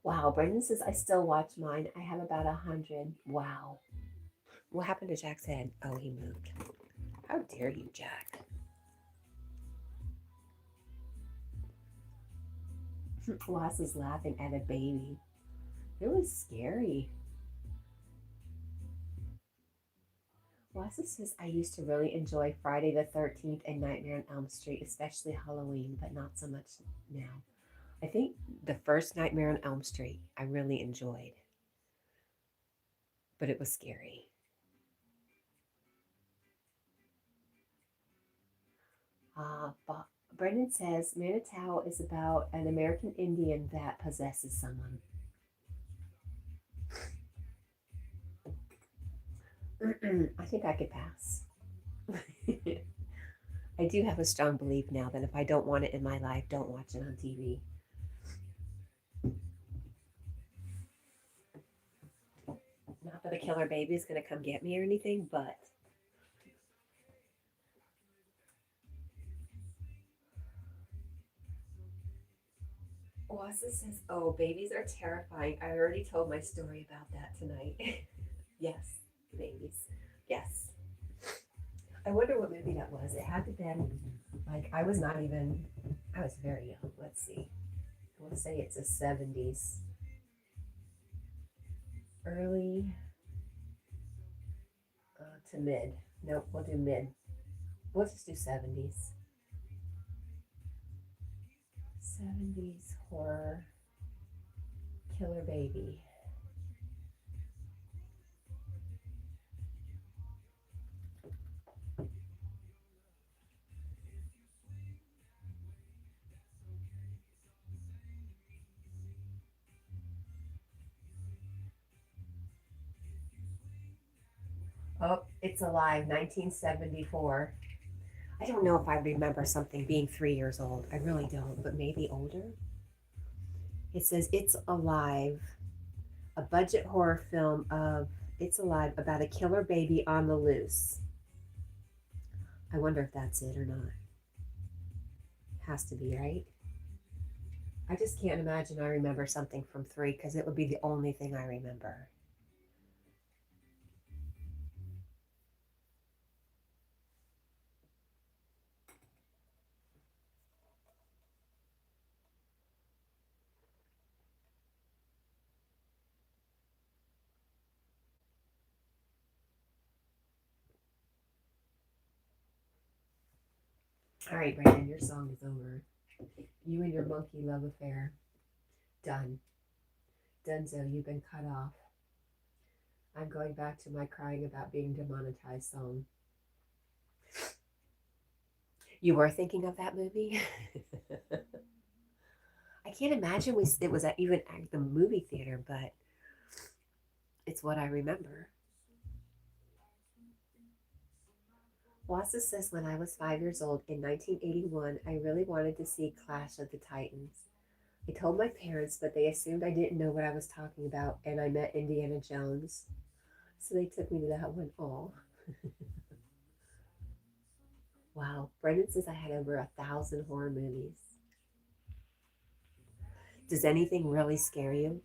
[SPEAKER 2] Wow, Brendan says I still watch mine. I have about 100. Wow. What happened to Jack's head? Oh, he moved. How dare you, Jack? Ross is laughing at a baby. It was scary. Wassa says I used to really enjoy Friday the 13th and Nightmare on Elm Street, especially Halloween, but not so much now. I think the first Nightmare on Elm Street I really enjoyed, but it was scary. Brendan says Manitow is about an American Indian that possesses someone. I think I could pass. I do have a strong belief now that if I don't want it in my life, don't watch it on TV. Not that a killer baby is going to come get me or anything, but Wassa says, oh, babies are terrifying. I already told my story about that tonight. Yes, babies. Yes. I wonder what movie that was. It had to been, like, I was very young. Let's see. I want to say it's the 70s. Early to mid. Nope, we'll do mid. We'll just do 70s. 70s horror killer baby. Oh, it's alive, 1974. I don't know if I remember something being 3 years old. I really don't, but maybe older. It says It's Alive, a budget horror film of It's Alive about a killer baby on the loose. I wonder if that's it or not. Has to be, right? I just can't imagine I remember something from 3 because it would be the only thing I remember. All right, Brandon, your song is over. You and your monkey love affair. Done. Dunzo, you've been cut off. I'm going back to my crying about being demonetized song. You were thinking of that movie? I can't imagine it was even at the movie theater, but it's what I remember. Wassa says, when I was 5 years old in 1981, I really wanted to see Clash of the Titans. I told my parents, but they assumed I didn't know what I was talking about, and I met Indiana Jones. So they took me to that one. Oh. Wow. Brendan says I had over 1,000 horror movies. Does anything really scare you?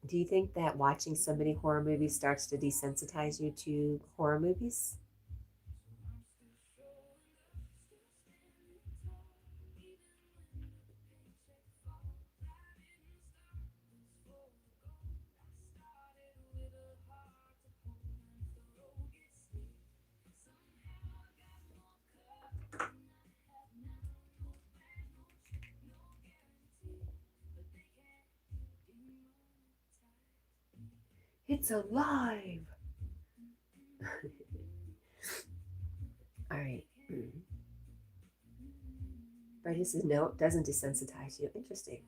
[SPEAKER 2] Do you think that watching so many horror movies starts to desensitize you to horror movies? It's alive! All right. Brady says, no, it doesn't desensitize you. Interesting.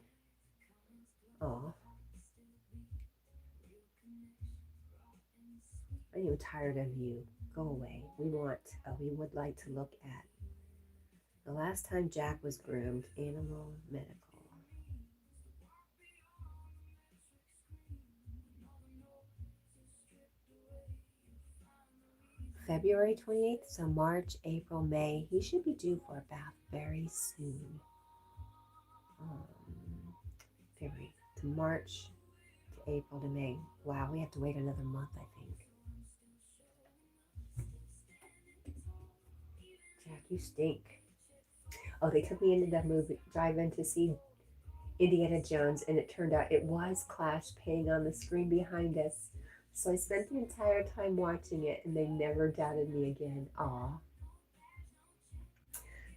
[SPEAKER 2] Oh, I am tired of you. Go away. We would like to look at the last time Jack was groomed, animal medical. February 28th, so March, April, May. He should be due for a bath very soon. February to March to April to May. Wow, we have to wait another month, I think. Jack, you stink. Oh, they took me into that movie drive-in to see Indiana Jones, and it turned out it was Clash playing on the screen behind us. So I spent the entire time watching it, and they never doubted me again. Aw.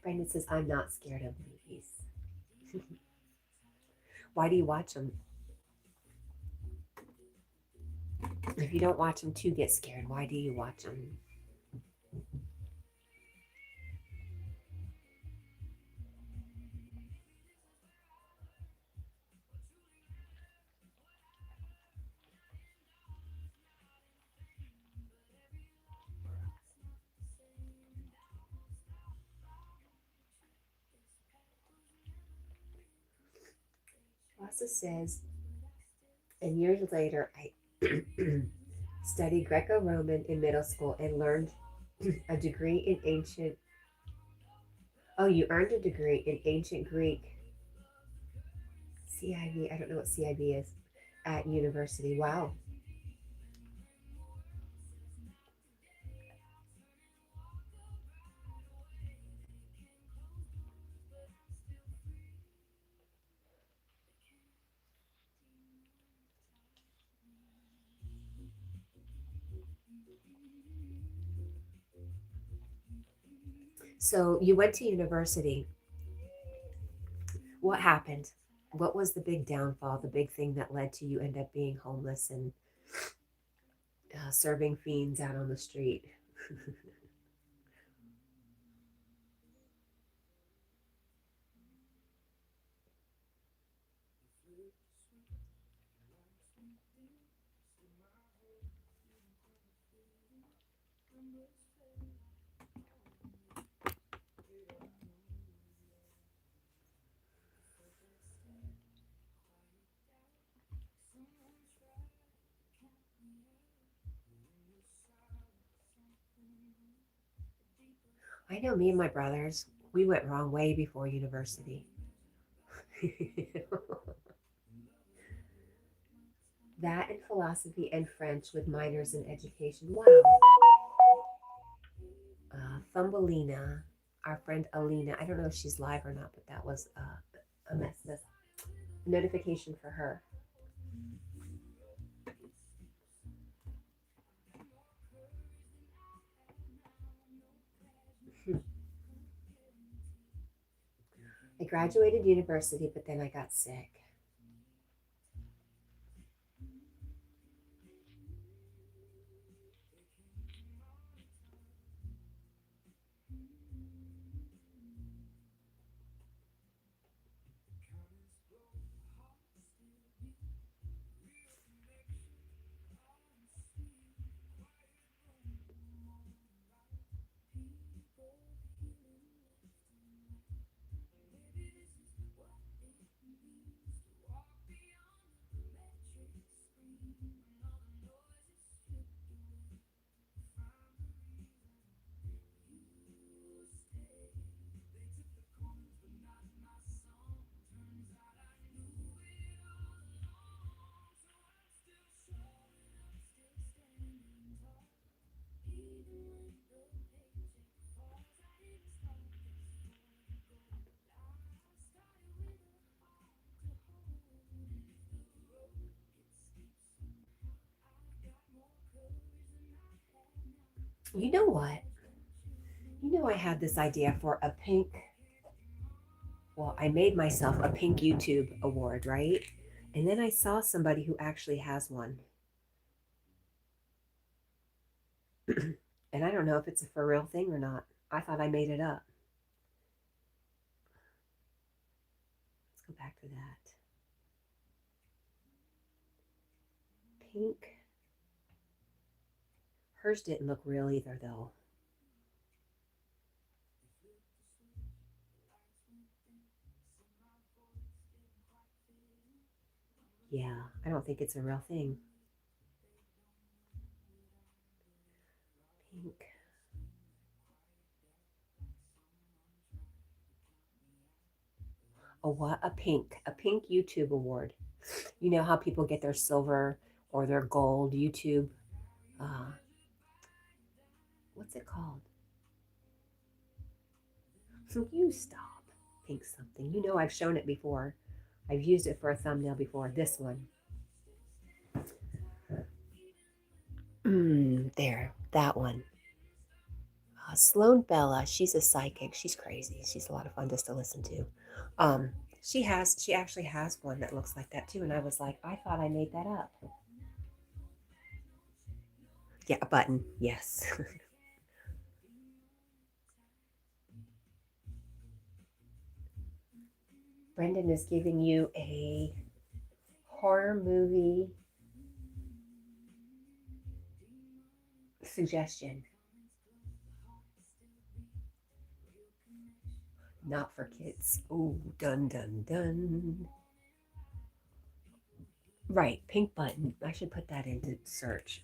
[SPEAKER 2] Brandon says, I'm not scared of movies. Why do you watch them? If you don't watch them to get scared, why do you watch them? Rossa says, and years later, I studied Greco-Roman in middle school and learned a degree in ancient. Oh, you earned a degree in ancient Greek. CIB. I don't know what CIB is at university. Wow. So you went to university. What happened? What was the big downfall, the big thing that led to you end up being homeless and serving fiends out on the street? I know me and my brothers, we went wrong way before university. That and philosophy and French with minors in education. Wow. Thumbelina, our friend Alina. I don't know if she's live or not, but that was a message, notification for her. I graduated university, but then I got sick. You know what? You know, I had this idea for a pink, well, I made myself a pink YouTube award, right? And then I saw somebody who actually has one. And I don't know if it's a for real thing or not. I thought I made it up. Let's go back to that. Pink. Hers didn't look real either, though. Yeah, I don't think it's a real thing. Pink. A what? A pink YouTube award. You know how people get their silver or their gold YouTube? Uh, what's it called? You stop. Pink something. You know I've shown it before. I've used it for a thumbnail before. This one. There. That one. Sloan Bella, she's a psychic. She's crazy. She's a lot of fun just to listen to. Um, she actually has one that looks like that too. And I was like, I thought I made that up. Yeah, a button. Yes. Brendan is giving you a horror movie suggestion. Not for kids. Oh, dun dun dun. Right, pink button. I should put that into search.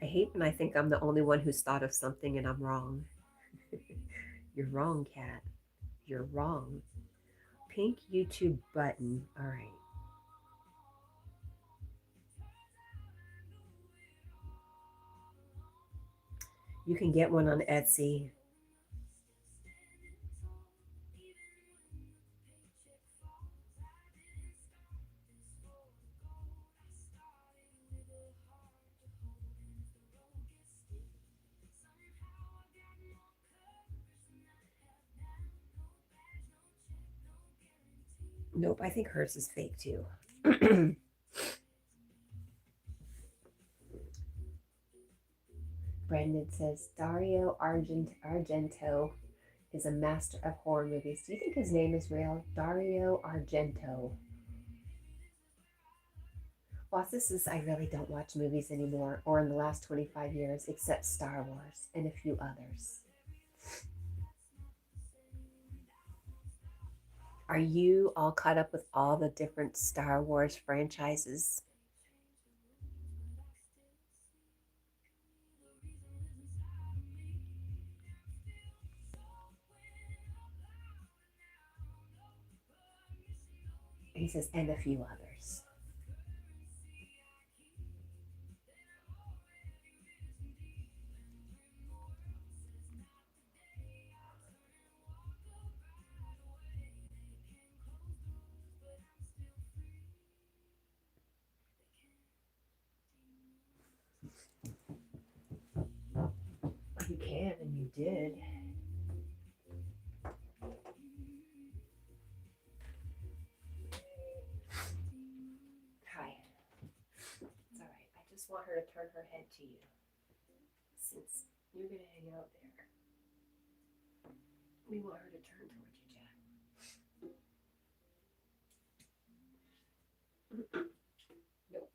[SPEAKER 2] I hate when I think I'm the only one who's thought of something and I'm wrong. You're wrong, Cat. You're wrong. Pink YouTube button. All right. You can get one on Etsy. Nope, I think hers is fake too. Brendan says Dario Argento is a master of horror movies. Do you think his name is real? Dario Argento. Boss, this is, I really don't watch movies anymore, or in the last 25 years, except Star Wars and a few others. Are you all caught up with all the different Star Wars franchises? And he says, and a few others. You can, and you did. Hi. It's all right. I just want her to turn her head to you. Since you're going to hang out there, we want her to turn towards you, Jack. Nope.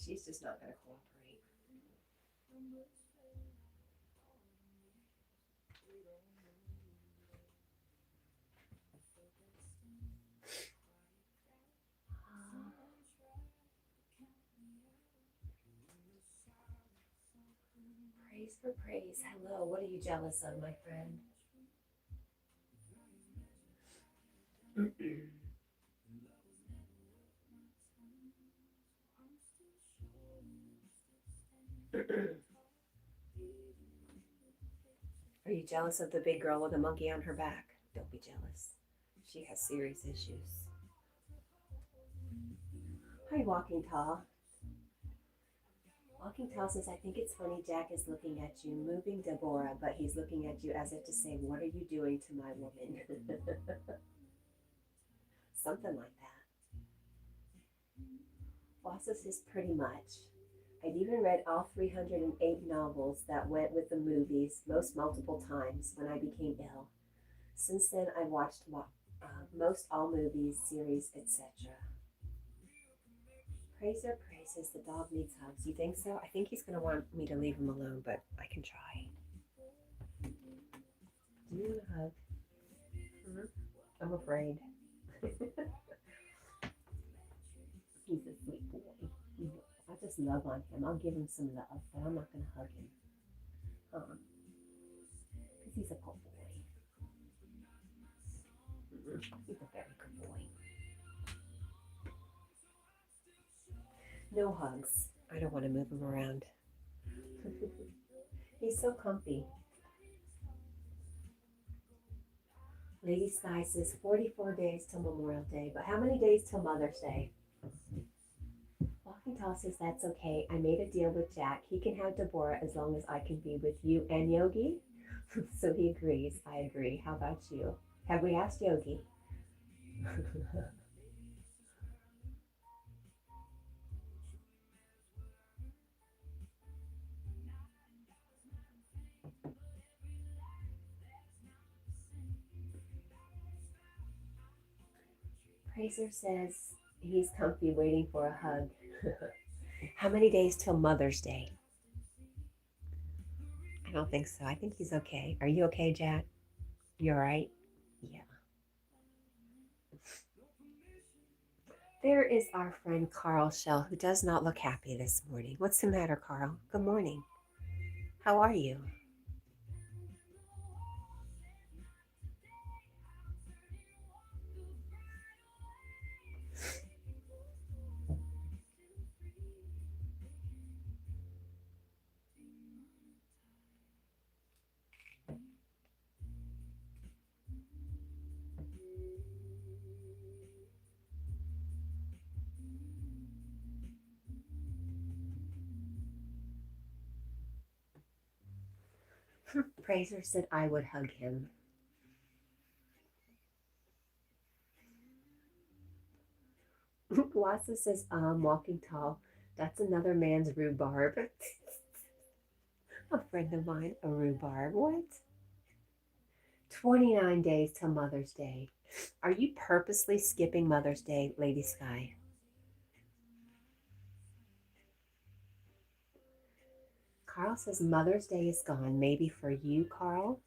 [SPEAKER 2] She's just not going to cooperate. Praise for praise. Hello. What are you jealous of, my friend? Are you jealous of the big girl with a monkey on her back? Don't be jealous. She has serious issues. Hi, Walking Tall. Walking Tall says, I think it's funny Jack is looking at you, moving Deborah, but he's looking at you as if to say, what are you doing to my woman? Something like that. Wassa says, pretty much. I'd even read all 308 novels that went with the movies, most multiple times, when I became ill. Since then, I've watched most all movies, series, etc. Praiser praises the dog needs hugs. You think so? I think he's going to want me to leave him alone, but I can try. Do you want a hug? I'm afraid. He's a sweet boy. I just love on him. I'll give him some love, but I'm not going to hug him. Because he's a good boy. He's a very good boy. No hugs. I don't want to move him around. He's so comfy. Lady Sky says 44 days till Memorial Day, but how many days till Mother's Day? Walking Tall says that's okay. I made a deal with Jack. He can have Deborah as long as I can be with you and Yogi. So he agrees. I agree. How about you? Have we asked Yogi? Praiser says he's comfy waiting for a hug. How many days till Mother's Day? I don't think so. I think he's okay. Are you okay, Jack? You all right? Yeah. There is our friend Carl Shell, who does not look happy this morning. What's the matter, Carl? Good morning. How are you? Praiser said I would hug him. Wassa says, walking tall. That's another man's rhubarb. A friend of mine, a rhubarb. What? 29 days till Mother's Day. Are you purposely skipping Mother's Day, Lady Sky? Carl says Mother's Day is gone. Maybe for you, Carl.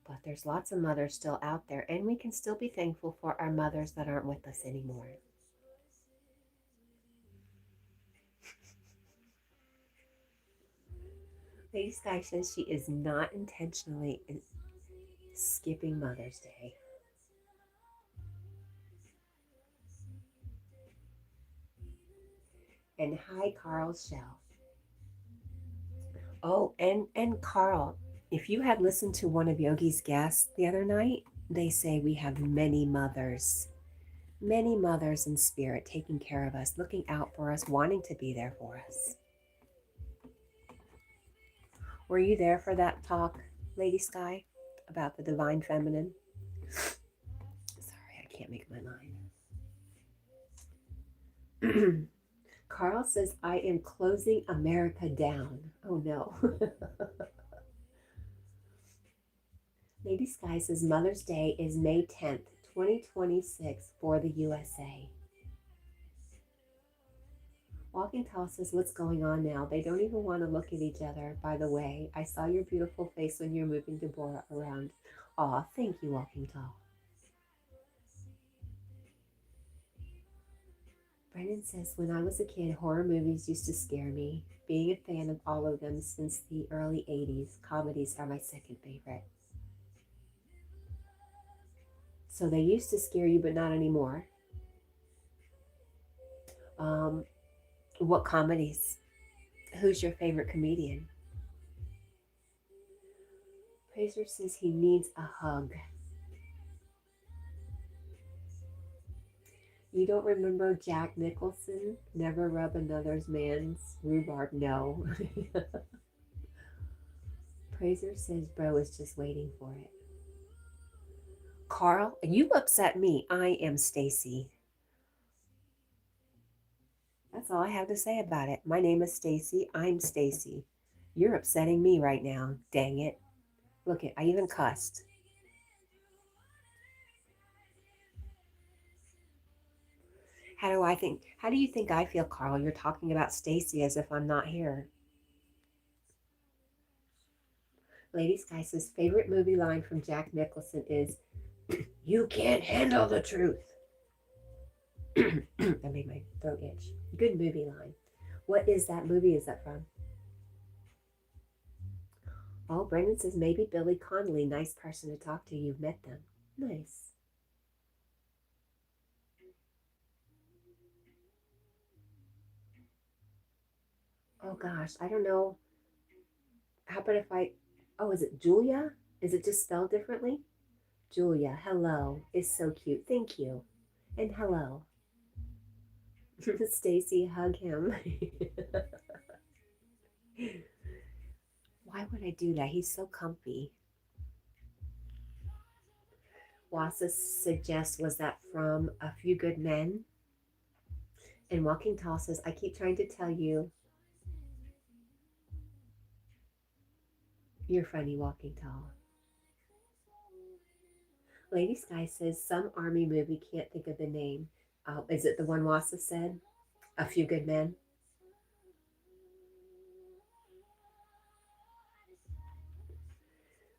[SPEAKER 2] But there's lots of mothers still out there, and we can still be thankful for our mothers that aren't with us anymore. Lady Sky says she is not intentionally skipping Mother's Day. And hi, Carl Shell. Oh, and Carl, if you had listened to one of Yogi's guests the other night, they say we have many mothers in spirit taking care of us, looking out for us, wanting to be there for us. Were you there for that talk, Lady Sky, about the divine feminine? Sorry, I can't make my mind. Carl says, I am closing America down. Oh no. Lady Sky says Mother's Day is May 10th, 2026 for the USA. Walking Tall says, what's going on now? They don't even want to look at each other. By the way, I saw your beautiful face when you're moving Deborah around. Aw, thank you, Walking Tall. Brennan says, when I was a kid, horror movies used to scare me. Being a fan of all of them since the early 80s, comedies are my second favorite. So they used to scare you, but not anymore. What comedies? Who's your favorite comedian? Fraser says he needs a hug. You don't remember Jack Nicholson? Never rub another man's rhubarb. No. Fraser says bro is just waiting for it. Carl, you upset me. I am Stacy. That's all I have to say about it. My name is Stacy. I'm Stacy. You're upsetting me right now. Dang it. Look it, I even cussed. How do you think I feel, Carl? You're talking about Stacy as if I'm not here. Lady Sky says favorite movie line from Jack Nicholson is, you can't handle the truth. That made my throat itch. Good movie line. What is that movie is that from? Oh, Brendan says maybe Billy Connolly. Nice person to talk to. You've met them. Nice. Oh gosh, I don't know. How about if oh, is it Julia? Is it just spelled differently? Julia, hello. Is so cute. Thank you. And hello. Stacy, hug him. Why would I do that? He's so comfy. Wassa suggests, was that from A Few Good Men? And Walking Tall says, I keep trying to tell you. You're funny, Walking Tall. Lady Sky says, some army movie, can't think of the name. Is it the one Wassa said? A Few Good Men?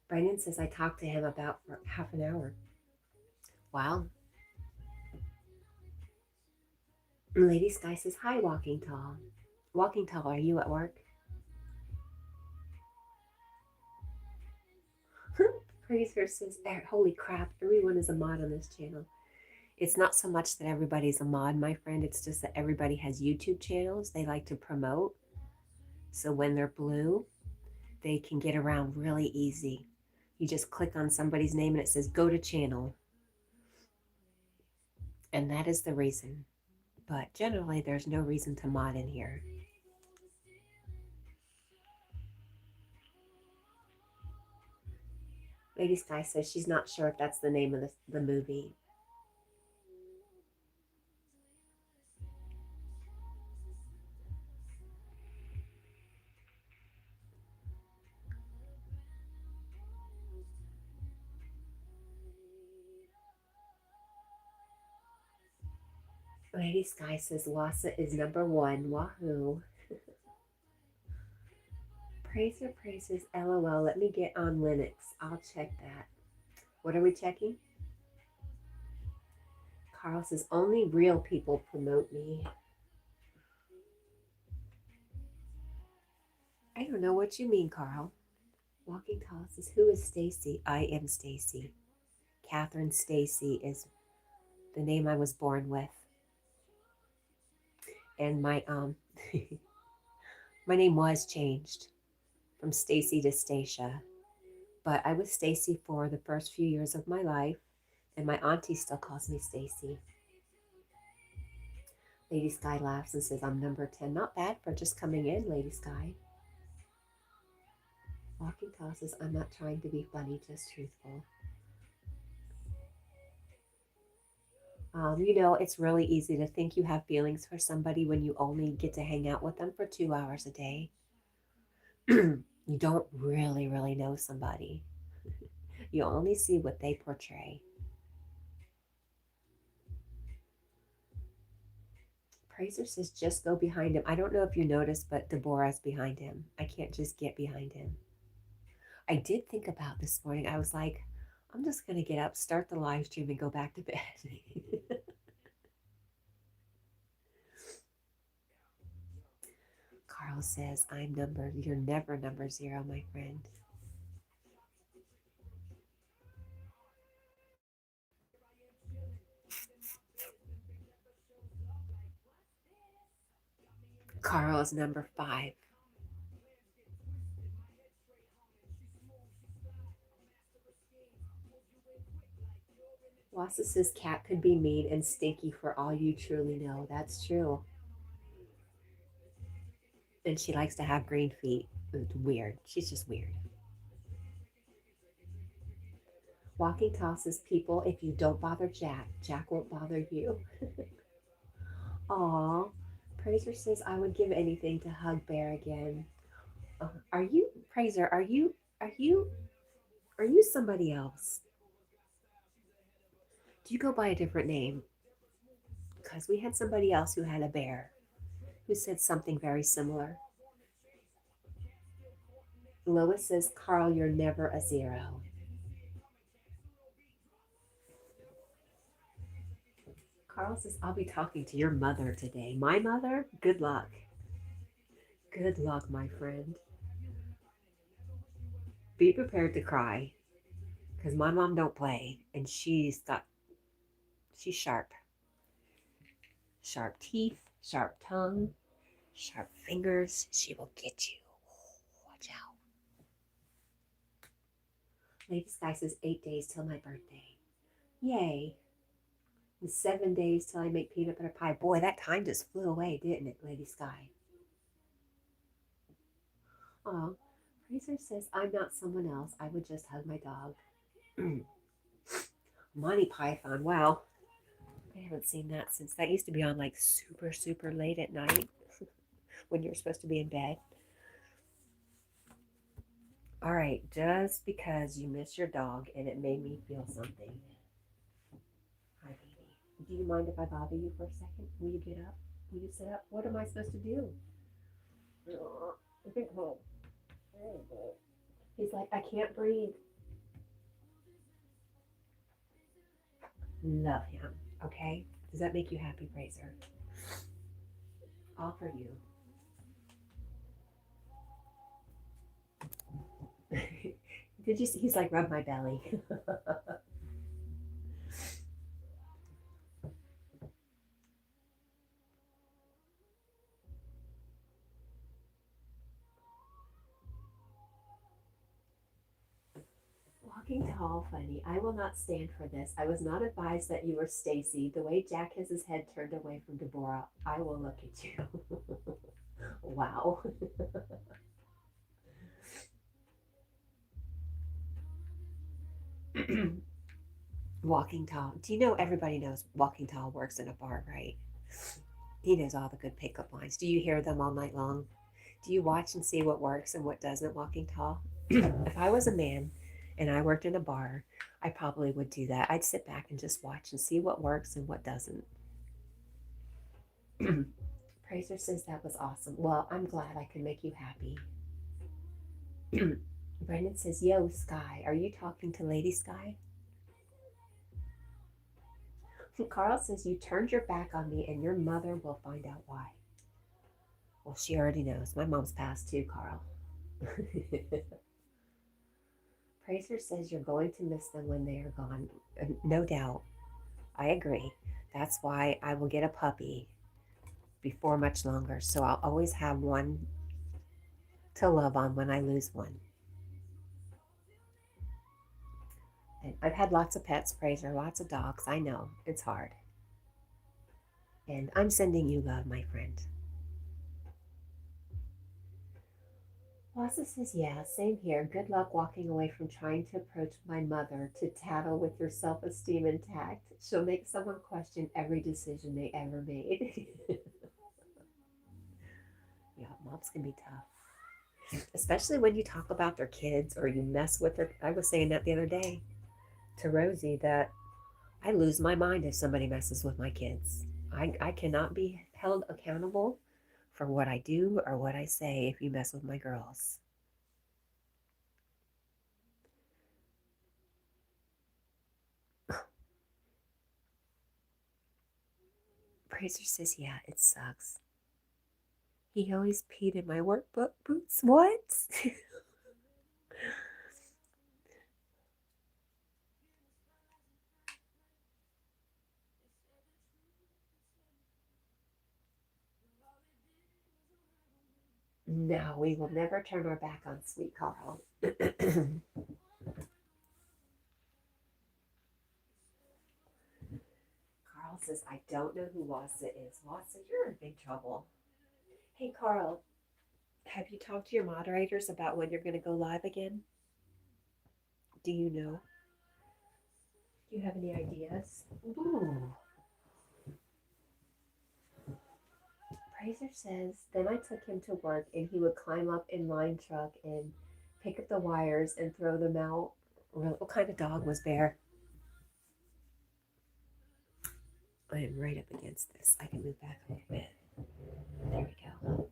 [SPEAKER 2] Brendan says, I talked to him about for half an hour. Wow. Lady Sky says, hi, Walking Tall. Walking Tall, are you at work? Fraser says, holy crap, everyone is a mod on this channel. It's not so much that everybody's a mod, my friend. It's just that everybody has YouTube channels they like to promote. So when they're blue, they can get around really easy. You just click on somebody's name and it says, go to channel. And that is the reason. But generally, there's no reason to mod in here. Lady Sky says she's not sure if that's the name of the movie. Lady Sky says Wassa is number one. Wahoo. Praiser praises LOL. Let me get on Linux. I'll check that. What are we checking? Carl says only real people promote me. I don't know what you mean, Carl. Walking Tall says, who is Stacy? I am Stacy. Catherine Stacy is the name I was born with. And my my name was changed from Stacy to Stacia. But I was Stacy for the first few years of my life, and my auntie still calls me Stacy. Lady Sky laughs and says, I'm number 10. Not bad for just coming in, Lady Sky. Walking Tall says, I'm not trying to be funny, just truthful. You know, it's really easy to think you have feelings for somebody when you only get to hang out with them for 2 hours a day. You don't really know somebody. You only see what they portray. Praiser says, just go behind him. I don't know if you noticed, but Deborah's behind him. I can't just get behind him. I did think about this morning. I was like, I'm just going to get up, start the live stream, and go back to bed. Carl says, you're never number 0, my friend. Carl is number 5. Wassa says, Cat could be mean and stinky for all you truly know. That's true. And she likes to have green feet. It's weird. She's just weird. Walking Tall says, people, if you don't bother Jack, Jack won't bother you. Aw. Praiser says, I would give anything to hug Bear again. Are you, Praiser, are you somebody else? Do you go by a different name? Because we had somebody else who had a bear who said something very similar. Lois says, Carl, you're never a 0. Carl says, I'll be talking to your mother today. My mother? Good luck. Good luck, my friend. Be prepared to cry. Because my mom don't play. And she's sharp. Sharp teeth, sharp tongue, sharp fingers. She will get you. Watch out. Lady Sky says 8 days till my birthday. Yay. And 7 days till I make peanut butter pie. Boy, that time just flew away, didn't it, Lady Sky? Oh, Fraser says, I'm not someone else. I would just hug my dog. Monty Python. Wow. I haven't seen that since. That used to be on like super late at night when you're supposed to be in bed. All right, just because you miss your dog and it made me feel something. Hi, baby. Do you mind if I bother you for a second? Will you get up? Will you sit up? What am I supposed to do? He's like, I can't breathe. Love him. Okay? Does that make you happy, Fraser? All for you. Did you see? He's like, rub my belly. Walking Tall, funny. I will not stand for this. I was not advised that you were Stacy. The way Jack has his head turned away from Deborah, I will look at you. Wow. Walking Tall. Do you know everybody knows Walking Tall works in a bar, right? He knows all the good pickup lines. Do you hear them all night long? Do you watch and see what works and what doesn't, Walking Tall? If I was a man and I worked in a bar, I probably would do that. I'd sit back and just watch and see what works and what doesn't. Praiser says that was awesome. Well, I'm glad I could make you happy. Brendan says, yo, Sky, are you talking to Lady Sky? Carl says, you turned your back on me and your mother will find out why. Well, she already knows. My mom's passed too, Carl. Fraser says you're going to miss them when they are gone. No doubt. I agree. That's why I will get a puppy before much longer. So I'll always have one to love on when I lose one. And I've had lots of pets, Fraser, lots of dogs. I know it's hard. And I'm sending you love, my friend. Wassa says, yeah, same here. Good luck walking away from trying to approach my mother to tattle with your self-esteem intact. She'll make someone question every decision they ever made. Yeah, moms can be tough. Especially when you talk about their kids or you mess with her. I was saying that the other day to Rosie that I lose my mind if somebody messes with my kids. I cannot be held accountable for what I do or what I say if you mess with my girls. Fraser says, yeah, it sucks. He always peed in my workbook boots. What? No, we will never turn our back on sweet Carl. Carl says, I don't know who Wassa is. Wassa, you're in big trouble. Hey, Carl, have you talked to your moderators about when you're going to go live again? Do you know? Do you have any ideas? Ooh. Fraser says, then I took him to work and he would climb up in line truck and pick up the wires and throw them out. What kind of dog was Bear? I am right up against this. I can move back a little bit. There we go.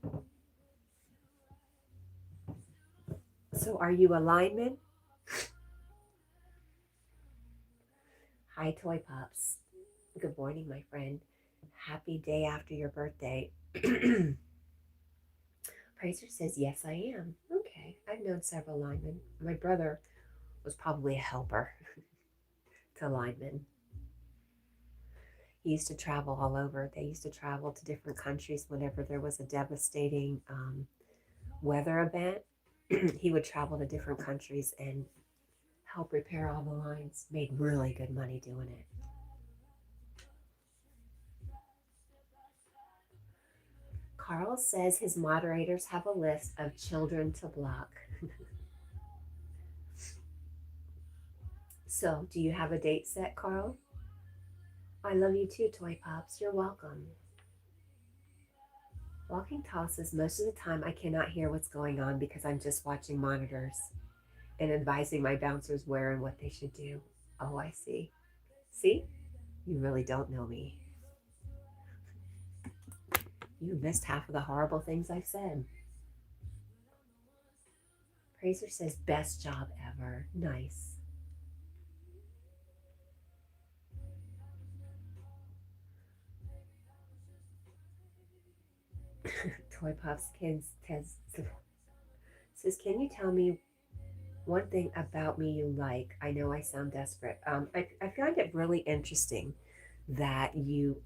[SPEAKER 2] So are you a lineman? Hi, Toy Pups. Good morning, my friend. Happy day after your birthday. Fraser says, yes, I am. Okay, I've known several linemen. My brother was probably a helper to linemen. He used to travel all over. They used to travel to different countries whenever there was a devastating weather event. He would travel to different countries and help repair all the lines. Made really good money doing it. Carl says his moderators have a list of children to block. So, do you have a date set, Carl? I love you too, Toy Pops. You're welcome. Walking tosses, most of the time I cannot hear what's going on because I'm just watching monitors and advising my bouncers where and what they should do. Oh, I see. See? You really don't know me. You missed half of the horrible things I've said. Fraser says, best job ever. Nice. Toy Pops Kids says, can you tell me one thing about me you like? I know I sound desperate. I find it really interesting that you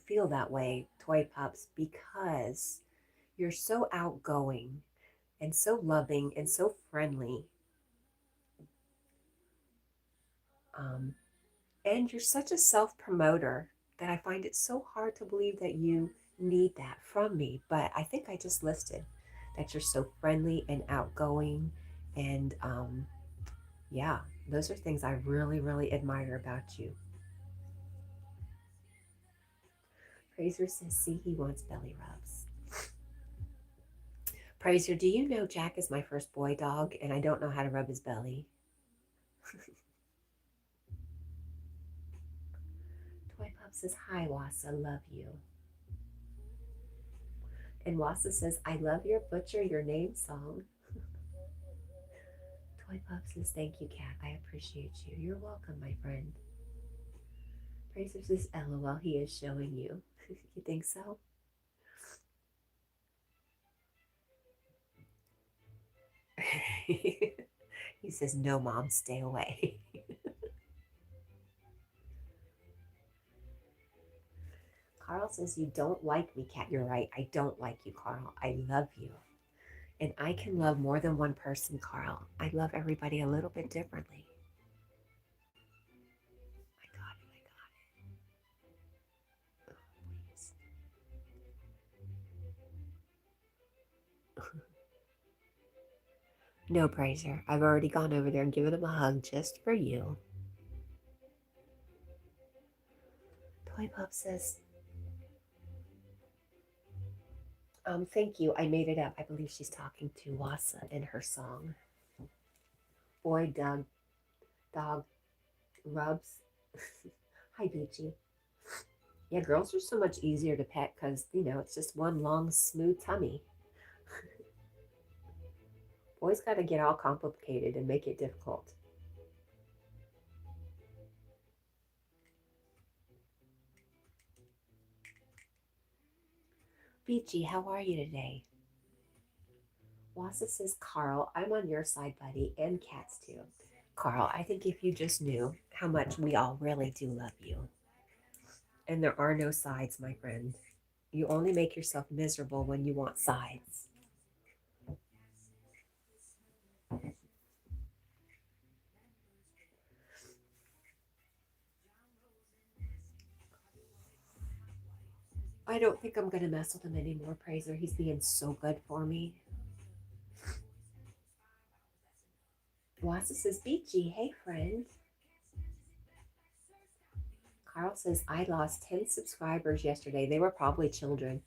[SPEAKER 2] feel that way, Toy Pops, because you're so outgoing and so loving and so friendly. And you're such a self-promoter that I find it so hard to believe that you need that from me. But I think I just listed that you're so friendly and outgoing. And yeah, those are things I really, really admire about you. Fraser says, see, he wants belly rubs. Fraser, do you know Jack is my first boy dog and I don't know how to rub his belly? Toy Pup says, hi, Wassa, love you. And Wassa says, I love your Butcher Your Name song. Toy Pup says, thank you, Cat. I appreciate you. You're welcome, my friend. Fraser says, LOL, he is showing you. You think so? He says, no, Mom, stay away. Carl says, you don't like me, Cat. You're right. I don't like you, Carl. I love you. And I can love more than one person, Carl. I love everybody a little bit differently. I got it. Oh, please. No, Praiser. I've already gone over there and given him a hug just for you. Toy Pup says, thank you. I made it up. I believe she's talking to Wassa in her song. Boy, dog rubs. Hi, Beachy. Yeah, girls are so much easier to pet because, it's just one long, smooth tummy. Boys got to get all complicated and make it difficult. Beachy, how are you today? Wassa says, Carl, I'm on your side, buddy, and Cats too. Carl, I think if you just knew how much we all really do love you. And there are no sides, my friend. You only make yourself miserable when you want sides. I don't think I'm going to mess with him anymore, Praiser. He's being so good for me. Wassa says, Beachy, hey, friend. Carl says, I lost 10 subscribers yesterday. They were probably children.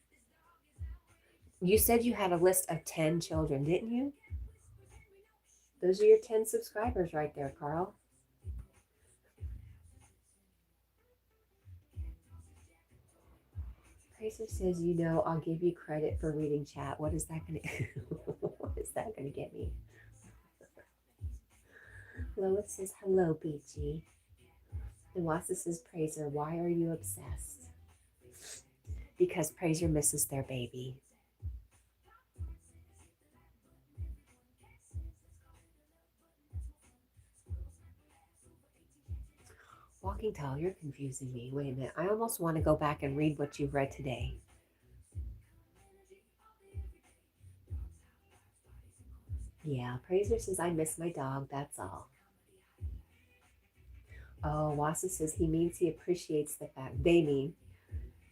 [SPEAKER 2] You said you had a list of 10 children, didn't you? Those are your 10 subscribers right there, Carl. Tracer says, I'll give you credit for reading chat. What is that going to what is that going to get me? Lois says, hello, Beachy. And Wassa says, Praiser, why are you obsessed? Because Praiser misses their baby. Walking Tall, you're confusing me. Wait a minute. I almost want to go back and read what you've read today. Yeah, Praiser says, I miss my dog. That's all. Oh, Wassa says he means he appreciates the fact. They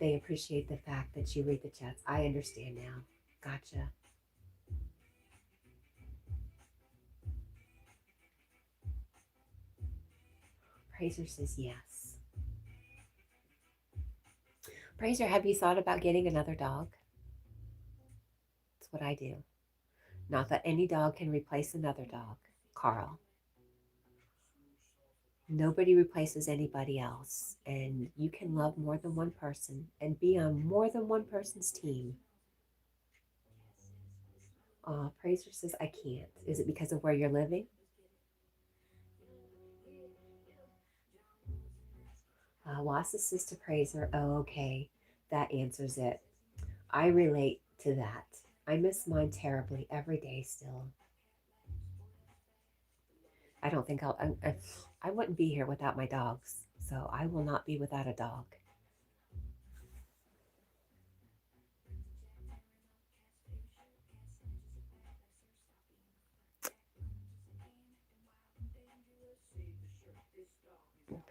[SPEAKER 2] appreciate the fact that you read the chats. I understand now. Gotcha. Praiser says yes. Praiser, have you thought about getting another dog? That's what I do. Not that any dog can replace another dog, Carl. Nobody replaces anybody else, and you can love more than one person and be on more than one person's team. Praiser says, I can't. Is it because of where you're living? Wassa says to Praiser, oh, okay, that answers it. I relate to that. I miss mine terribly every day still. I don't think I wouldn't be here without my dogs, so I will not be without a dog.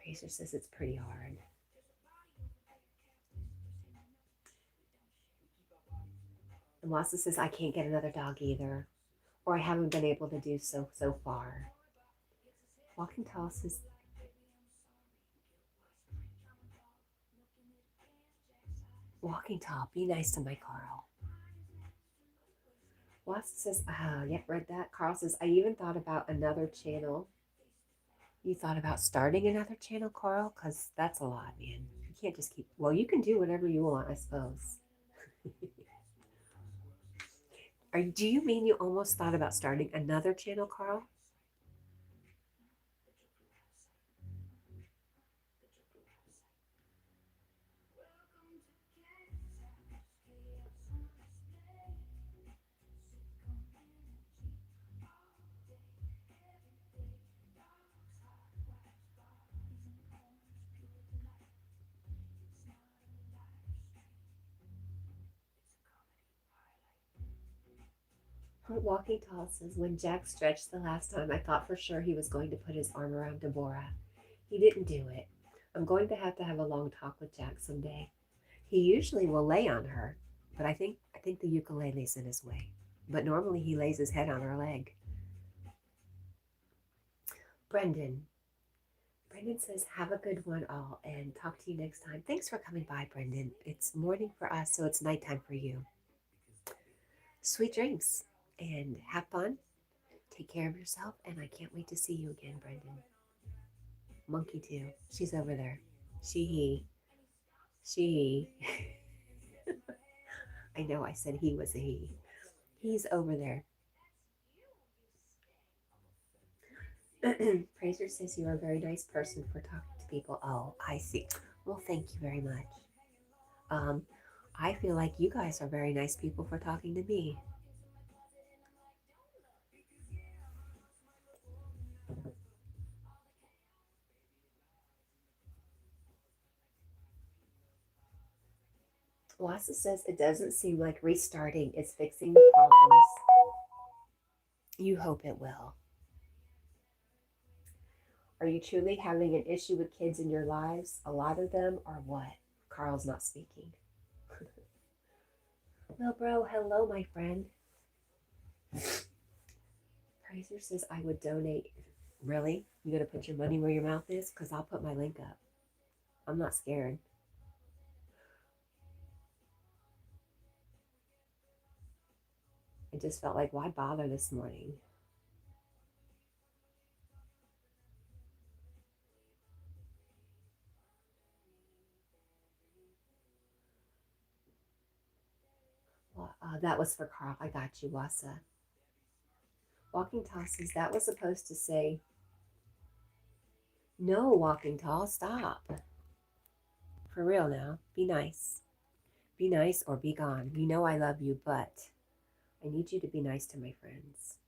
[SPEAKER 2] Praiser says it's pretty hard. And Wassa says I can't get another dog either, or I haven't been able to do so far. Walking Tall says, Walking Tall, be nice to my Carl. Wassa says, yep, read that. Carl says, I even thought about another channel. You thought about starting another channel, Carl? Because that's a lot, man. You can't just keep, well, you can do whatever you want, I suppose. Do you mean you almost thought about starting another channel, Carl? Walking Tall says, when Jack stretched the last time, I thought for sure he was going to put his arm around Deborah. He didn't do it. I'm going to have a long talk with Jack someday. He usually will lay on her, but I think the ukulele's in his way. But normally he lays his head on her leg. Brendan. Brendan says, have a good one all and talk to you next time. Thanks for coming by, Brendan. It's morning for us, so it's nighttime for you. Sweet dreams and have fun. Take care of yourself, and I can't wait to see you again, Brendan. Monkey too. She's over there. She. I know I said he was a he. He's over there. Praiser says you are a very nice person for talking to people. Oh, I see. Well, thank you very much. Um, I feel like you guys are very nice people for talking to me. Wassa says it doesn't seem like restarting is fixing the problems. You hope it will. Are you truly having an issue with kids in your lives? A lot of them, or what? Carl's not speaking. No, bro. Hello, my friend. Praiser says I would donate. Really? You gonna put your money where your mouth is? Because I'll put my link up. I'm not scared. I just felt like, why bother this morning? Well, that was for Carl. I got you, Wassa. Walking Tall says that was supposed to say, no, Walking Tall, stop. For real now. Be nice. Be nice or be gone. You know I love you, but I need you to be nice to my friends.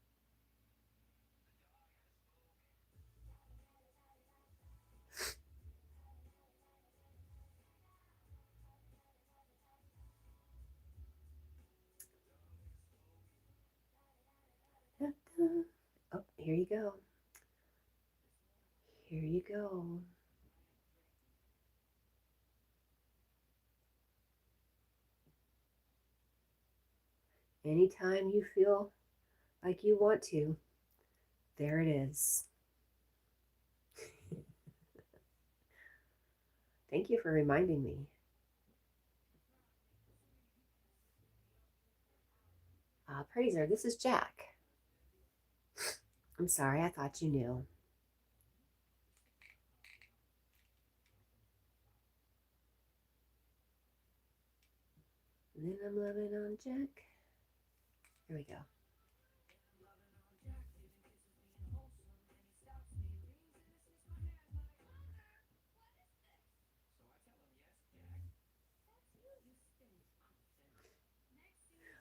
[SPEAKER 2] Oh, here you go. Here you go. Anytime you feel like you want to, there it is. Thank you for reminding me. Praiser, this is Jack. I'm sorry, I thought you knew. And then I'm loving on Jack. Here we go.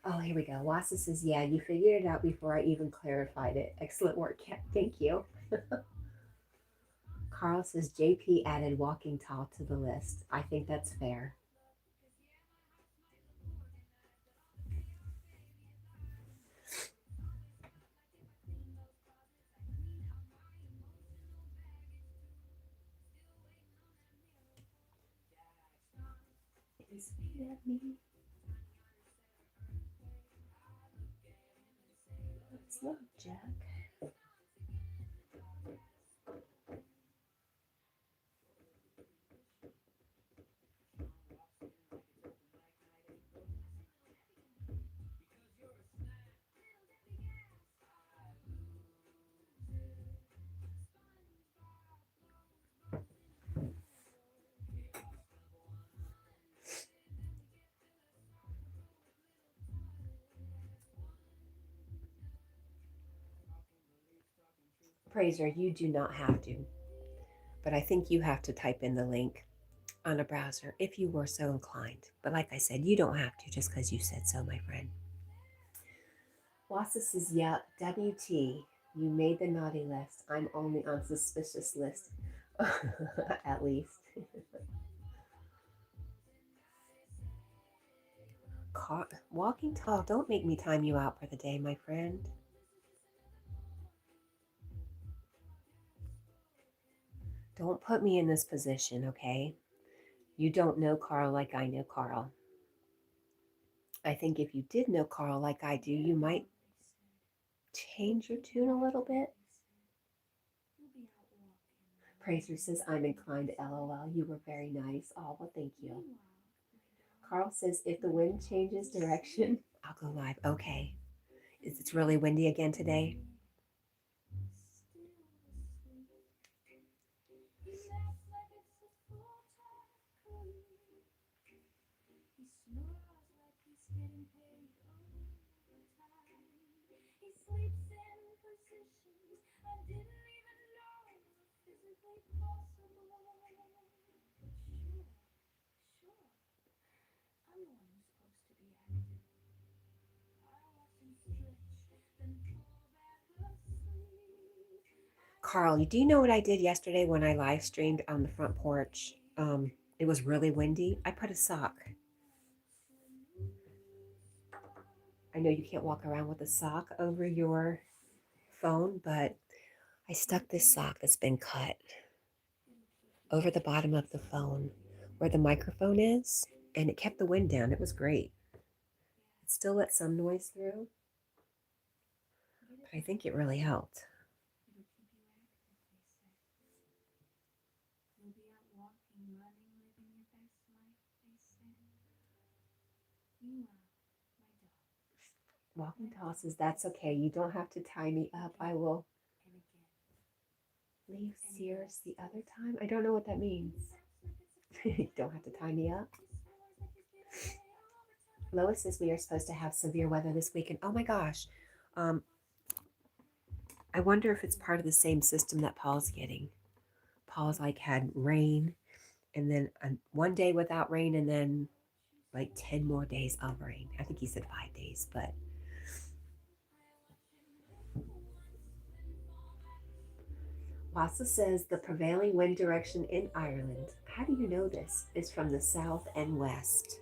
[SPEAKER 2] Oh, here we go. Wassa says, yeah, you figured it out before I even clarified it. Excellent work, Kat. Thank you. Carl says, JP added Walking Tall to the list. I think that's fair. Let's love Jack. Praiser, you do not have to, but I think you have to type in the link on a browser if you were so inclined. But like I said, you don't have to just because you said so, my friend. Wassa says, yeah, WT, you made the naughty list. I'm only on suspicious list, at least. Walking tall, don't make me time you out for the day, my friend. Don't put me in this position, okay? You don't know Carl like I know Carl. I think if you did know Carl like I do, you might change your tune a little bit. Praiser says, I'm inclined to LOL. You were very nice. Oh, well, thank you. Carl says, if the wind changes direction, I'll go live. Okay. It's really windy again today. Carl, do you know what I did yesterday when I live streamed on the front porch? It was really windy. I put a sock. I know you can't walk around with a sock over your phone, but I stuck this sock that's been cut over the bottom of the phone where the microphone is, and it kept the wind down. It was great. It still let some noise through, but I think it really helped. Walking Tall says, that's okay. You don't have to tie me up. I will leave Sears the other time. I don't know what that means. You don't have to tie me up. Lois says we are supposed to have severe weather this weekend. Oh my gosh. I wonder if it's part of the same system that Paul's getting. Paul's like had rain and then one day without rain and then like 10 more days of rain. I think he said 5 days, but Wassa says the prevailing wind direction in Ireland, how do you know this, is from the south and west.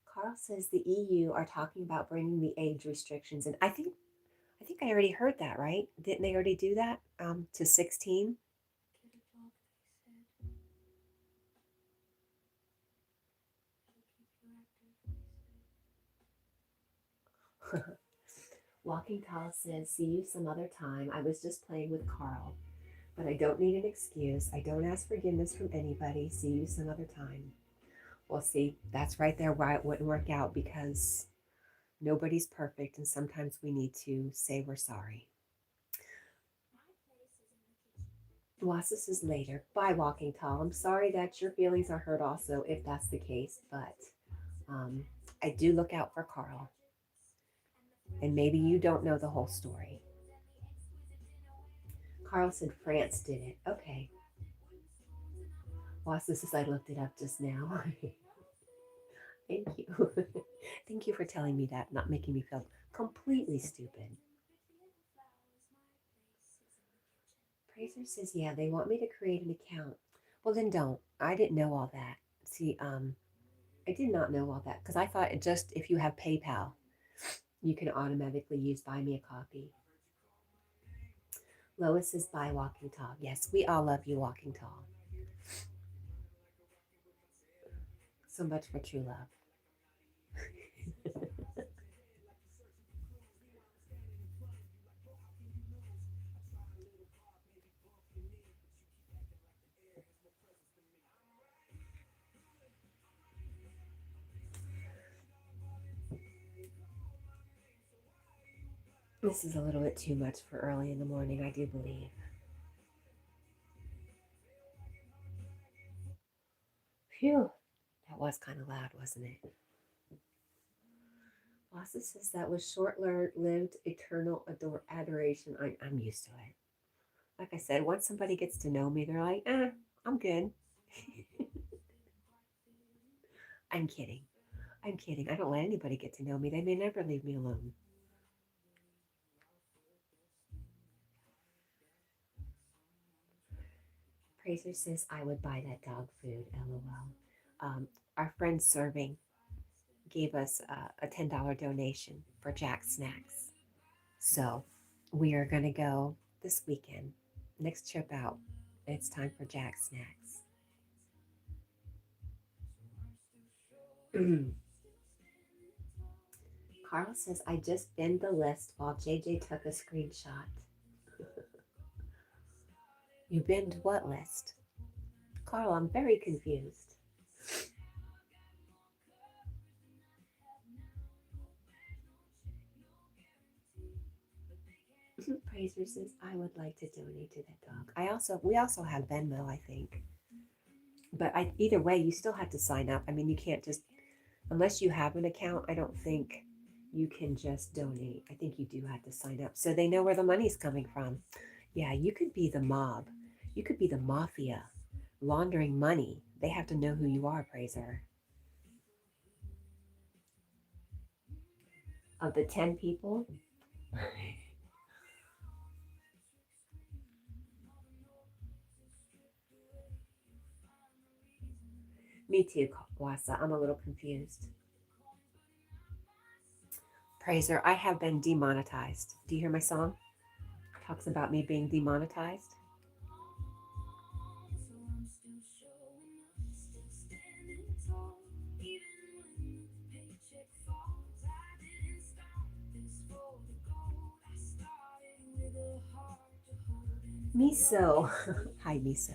[SPEAKER 2] Carl says the EU are talking about bringing the age restrictions in. I think I already heard that, right? Didn't they already do that to 16? Walking Tall says, see you some other time. I was just playing with Carl, but I don't need an excuse. I don't ask forgiveness from anybody. See you some other time. Well, see, that's right there why it wouldn't work out, because nobody's perfect, and sometimes we need to say we're sorry. Wassa says later, bye, Walking Tall. I'm sorry that your feelings are hurt also, if that's the case, but I do look out for Carl. And maybe you don't know the whole story. Carl said France did it. Okay. Wassa says I looked it up just now. Thank you. Thank you for telling me that, not making me feel completely stupid. Praiser says, yeah, they want me to create an account. Well, then don't. I didn't know all that. See, I did not know all that because I thought it just if you have PayPal, you can automatically use Buy Me a Coffee. Lois says, bye, Walking Tall. Yes, we all love you, Walking Tall. So much for true love. This is a little bit too much for early in the morning, I do believe. Phew, that was kind of loud, wasn't it? Lassa says that was short-lived, eternal adoration. I'm used to it. Like I said, once somebody gets to know me, they're like, I'm good. I'm kidding. I'm kidding. I don't let anybody get to know me. They may never leave me alone. Fraser says, I would buy that dog food, lol. Our friend serving gave us a $10 donation for Jack Snacks. So we are going to go this weekend. Next trip out, it's time for Jack Snacks. Carl says, I just binned the list while JJ took a screenshot. You binned what list? Carl, I'm very confused. Fraser says, I would like to donate to that dog. We also have Venmo, I think. But either way, you still have to sign up. I mean, you can't just, unless you have an account, I don't think you can just donate. I think you do have to sign up so they know where the money's coming from. Yeah, you could be the mob. You could be the mafia laundering money. They have to know who you are, Fraser. Of the 10 people, me too, Wasa. I'm a little confused. Fraser, I have been demonetized. Do you hear my song? It talks about me being demonetized. Miso. Hi, Miso.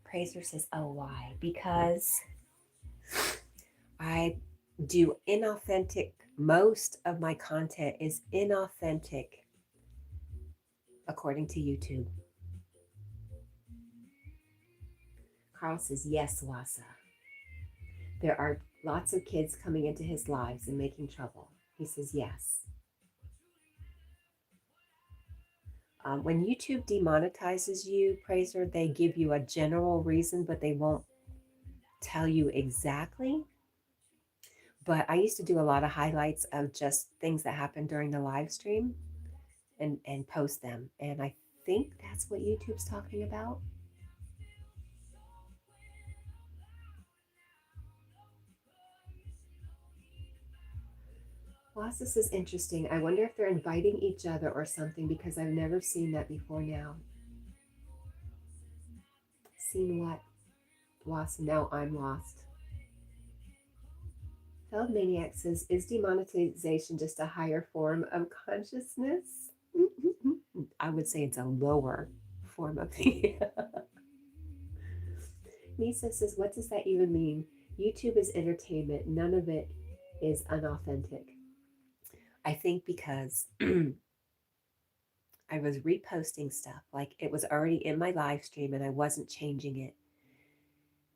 [SPEAKER 2] Praiser says, oh, why? Because I do inauthentic, most of my content is inauthentic according to YouTube. Carl says, yes, Wasa. There are lots of kids coming into his lives and making trouble. He says, yes. When YouTube demonetizes you, Praiser, they give you a general reason, but they won't tell you exactly. But I used to do a lot of highlights of just things that happened during the live stream and post them. And I think that's what YouTube's talking about. Colossus is interesting. I wonder if they're inviting each other or something because I've never seen that before now. Seen what? Lost. Now I'm lost. Failed Maniac says, is demonetization just a higher form of consciousness? I would say it's a lower form of Misa says, what does that even mean? YouTube is entertainment. None of it is unauthentic. I think because I was reposting stuff, like it was already in my live stream and I wasn't changing it.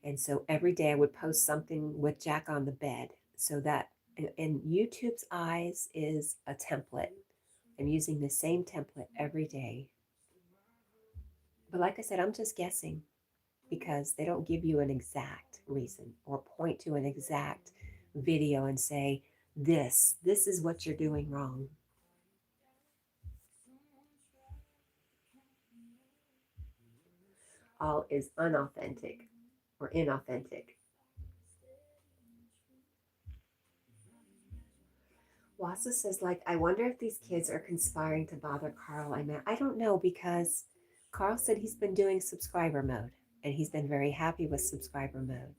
[SPEAKER 2] And so every day I would post something with Jack on the bed. So that in YouTube's eyes is a template. I'm using the same template every day. But like I said, I'm just guessing because they don't give you an exact reason or point to an exact video and say, this is what you're doing wrong. All is unauthentic or inauthentic. Wasa says, like, I wonder if these kids are conspiring to bother Carl. I don't know because Carl said he's been doing subscriber mode and he's been very happy with subscriber mode.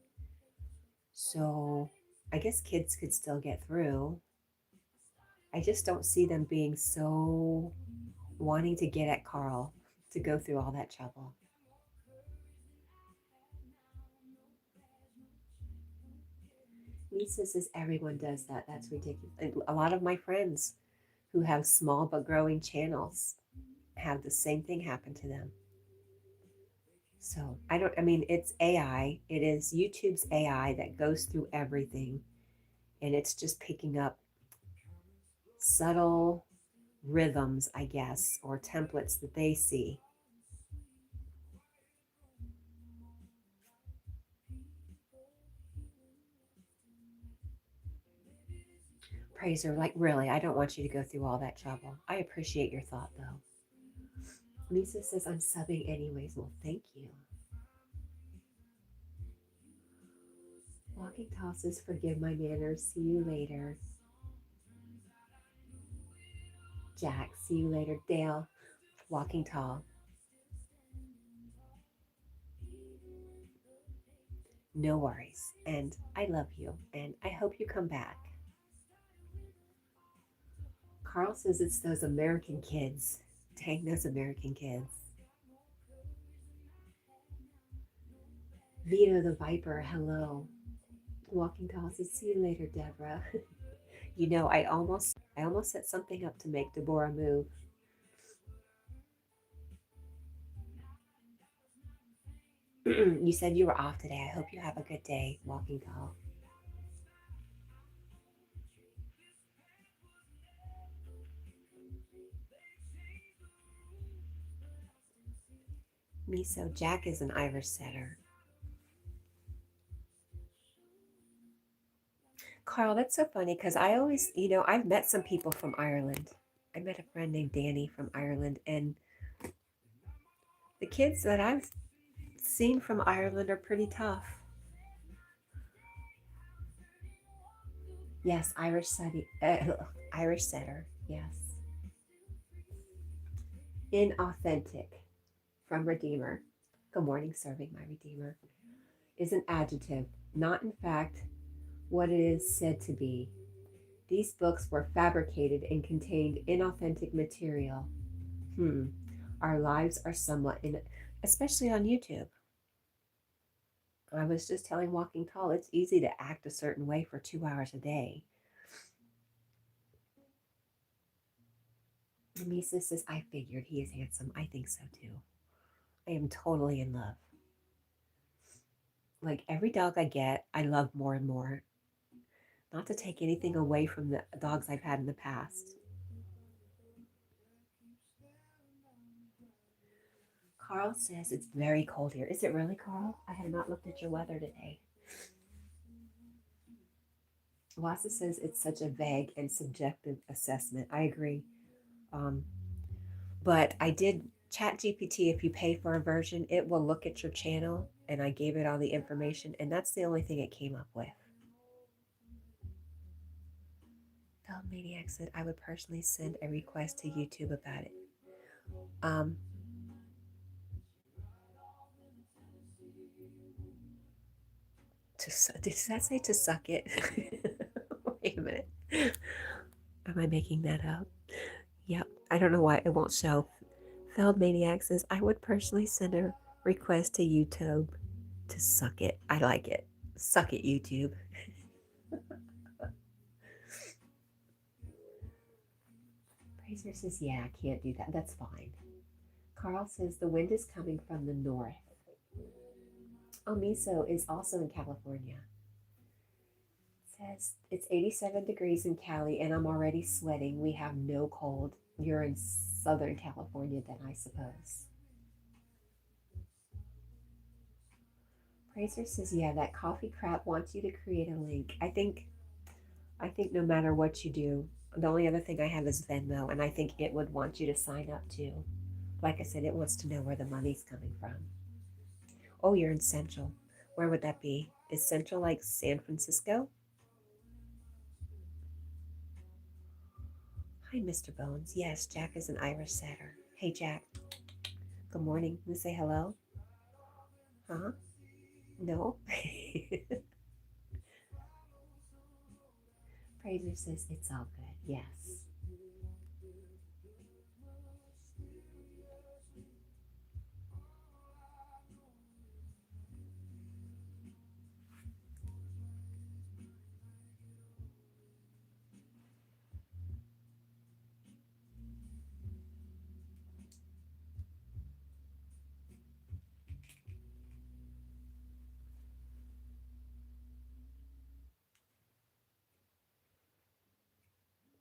[SPEAKER 2] So I guess kids could still get through. I just don't see them being so wanting to get at Carl to go through all that trouble. Lisa says everyone does that. That's ridiculous. And a lot of my friends who have small but growing channels have the same thing happen to them. So it's AI. It is YouTube's AI that goes through everything. And it's just picking up subtle rhythms, I guess, or templates that they see. Praiser, like, really, I don't want you to go through all that trouble. I appreciate your thought, though. Misa says, I'm subbing anyways. Well, thank you. Walking Tall says, forgive my manners. See you later. Jack, see you later. Dale, Walking Tall. No worries. And I love you. And I hope you come back. Carl says it's those American kids. Dang, those American kids. Vito the Viper, hello. Walking Tall says, see you later, Deborah. You know, I almost set something up to make Deborah move. You said you were off today. I hope you have a good day, Walking Tall. Miso, Jack is an Irish setter. Carl, that's so funny because I always, I've met some people from Ireland. I met a friend named Danny from Ireland, and the kids that I've seen from Ireland are pretty tough. Yes, Irish setter. Yes, inauthentic from Redeemer. Good morning, serving my Redeemer. Is an adjective, not in fact what it is said to be. These books were fabricated and contained inauthentic material. Our lives are somewhat especially on YouTube. I was just telling Walking Tall, it's easy to act a certain way for 2 hours a day. Misa says, I figured he is handsome. I think so too. I am totally in love. Like every dog I get, I love more and more. Not to take anything away from the dogs I've had in the past. Carl says it's very cold here. Is it really, Carl? I have not looked at your weather today. Wasa says it's such a vague and subjective assessment. I agree. But I did Chat GPT. If you pay for a version, it will look at your channel, and I gave it all the information, and that's the only thing it came up with. The Maniac said I would personally send a request to YouTube about it. Did that say to suck it? Wait a minute. Am I making that up? Yep. I don't know why it won't show. Feld Maniac says I would personally send a request to YouTube to suck it. I like it. Suck it, YouTube. Fraser says, yeah, I can't do that. That's fine. Carl says the wind is coming from the north. Omiso is also in California. Says it's 87 degrees in Cali and I'm already sweating. We have no cold. You're in Southern California then, I suppose. Fraser says, yeah, that coffee crap wants you to create a link. I think no matter what you do, the only other thing I have is Venmo, and I think it would want you to sign up too. Like I said, it wants to know where the money's coming from. Oh, you're in Central. Where would that be? Is Central like San Francisco? Hi, Mr. Bones. Yes, Jack is an Irish setter. Hey, Jack. Good morning. You say hello? Huh? No? Fraser says it's all good. Yes.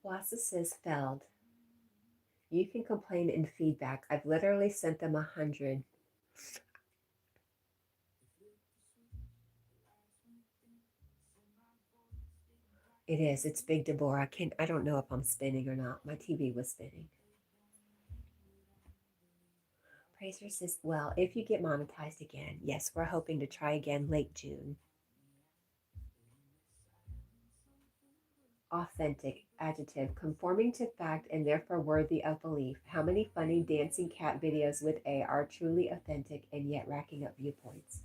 [SPEAKER 2] Wassa says Feld. You can complain in feedback. I've literally sent them 100. It is. It's big, Deborah. I don't know if I'm spinning or not. My TV was spinning. Praiser says, well, if you get monetized again, yes, we're hoping to try again late June. Authentic, adjective, conforming to fact and therefore worthy of belief. How many funny dancing cat videos with A are truly authentic and yet racking up viewpoints?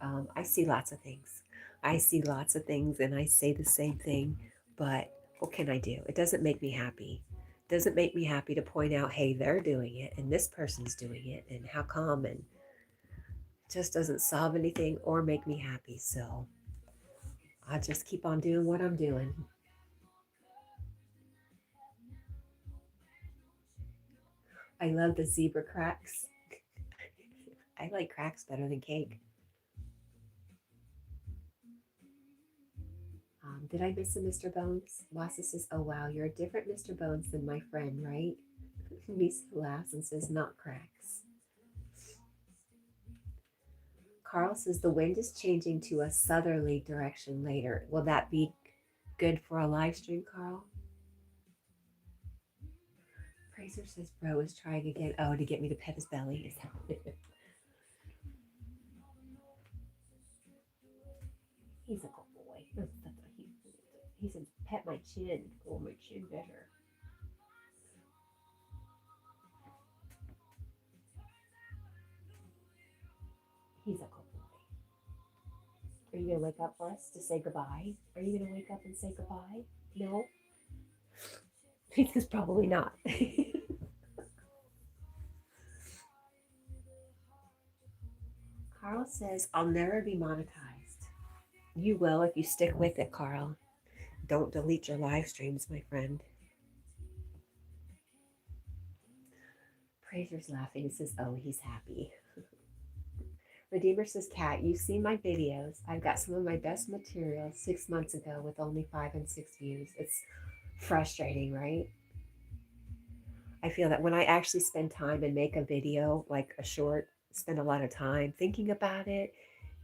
[SPEAKER 2] I see lots of things. I see lots of things and I say the same thing, but what can I do? It doesn't make me happy. It doesn't make me happy to point out, hey, they're doing it and this person's doing it and how come, and it just doesn't solve anything or make me happy. So I just keep on doing what I'm doing. I love the zebra cracks. I like cracks better than cake. Did I miss a Mr. Bones? Wassa says, oh wow, you're a different Mr. Bones than my friend, right? Misa laughs and says, not cracks. Carl says, the wind is changing to a southerly direction later. Will that be good for a live stream, Carl? Fraser says, bro is trying again. Oh, to get me to pet his belly. Is that what it is? He's a good boy. That's what he said, pet my chin. Oh, my chin better. He's a good boy. Are you going to wake up for us to say goodbye? Are you going to wake up and say goodbye? No? Because probably not. Carl says, I'll never be monetized. You will if you stick with it, Carl. Don't delete your live streams, my friend. Prazer's laughing and says, oh, he's happy. Redeemer says, Cat, you've seen my videos. I've got some of my best material 6 months ago with only 5 and 6 views. It's frustrating, right? I feel that when I actually spend time and make a video, like a short, spend a lot of time thinking about it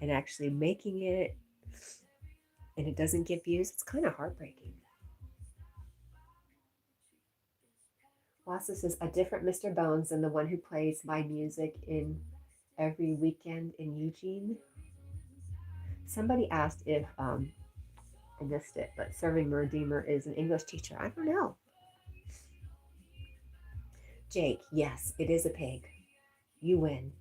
[SPEAKER 2] and actually making it, and it doesn't get views, it's kind of heartbreaking. Wassa says, a different Mr. Bones than the one who plays my music in every weekend in Eugene. Somebody asked if, I missed it, but Serving Redeemer is an English teacher. I don't know. Jake, yes, it is a pig. You win.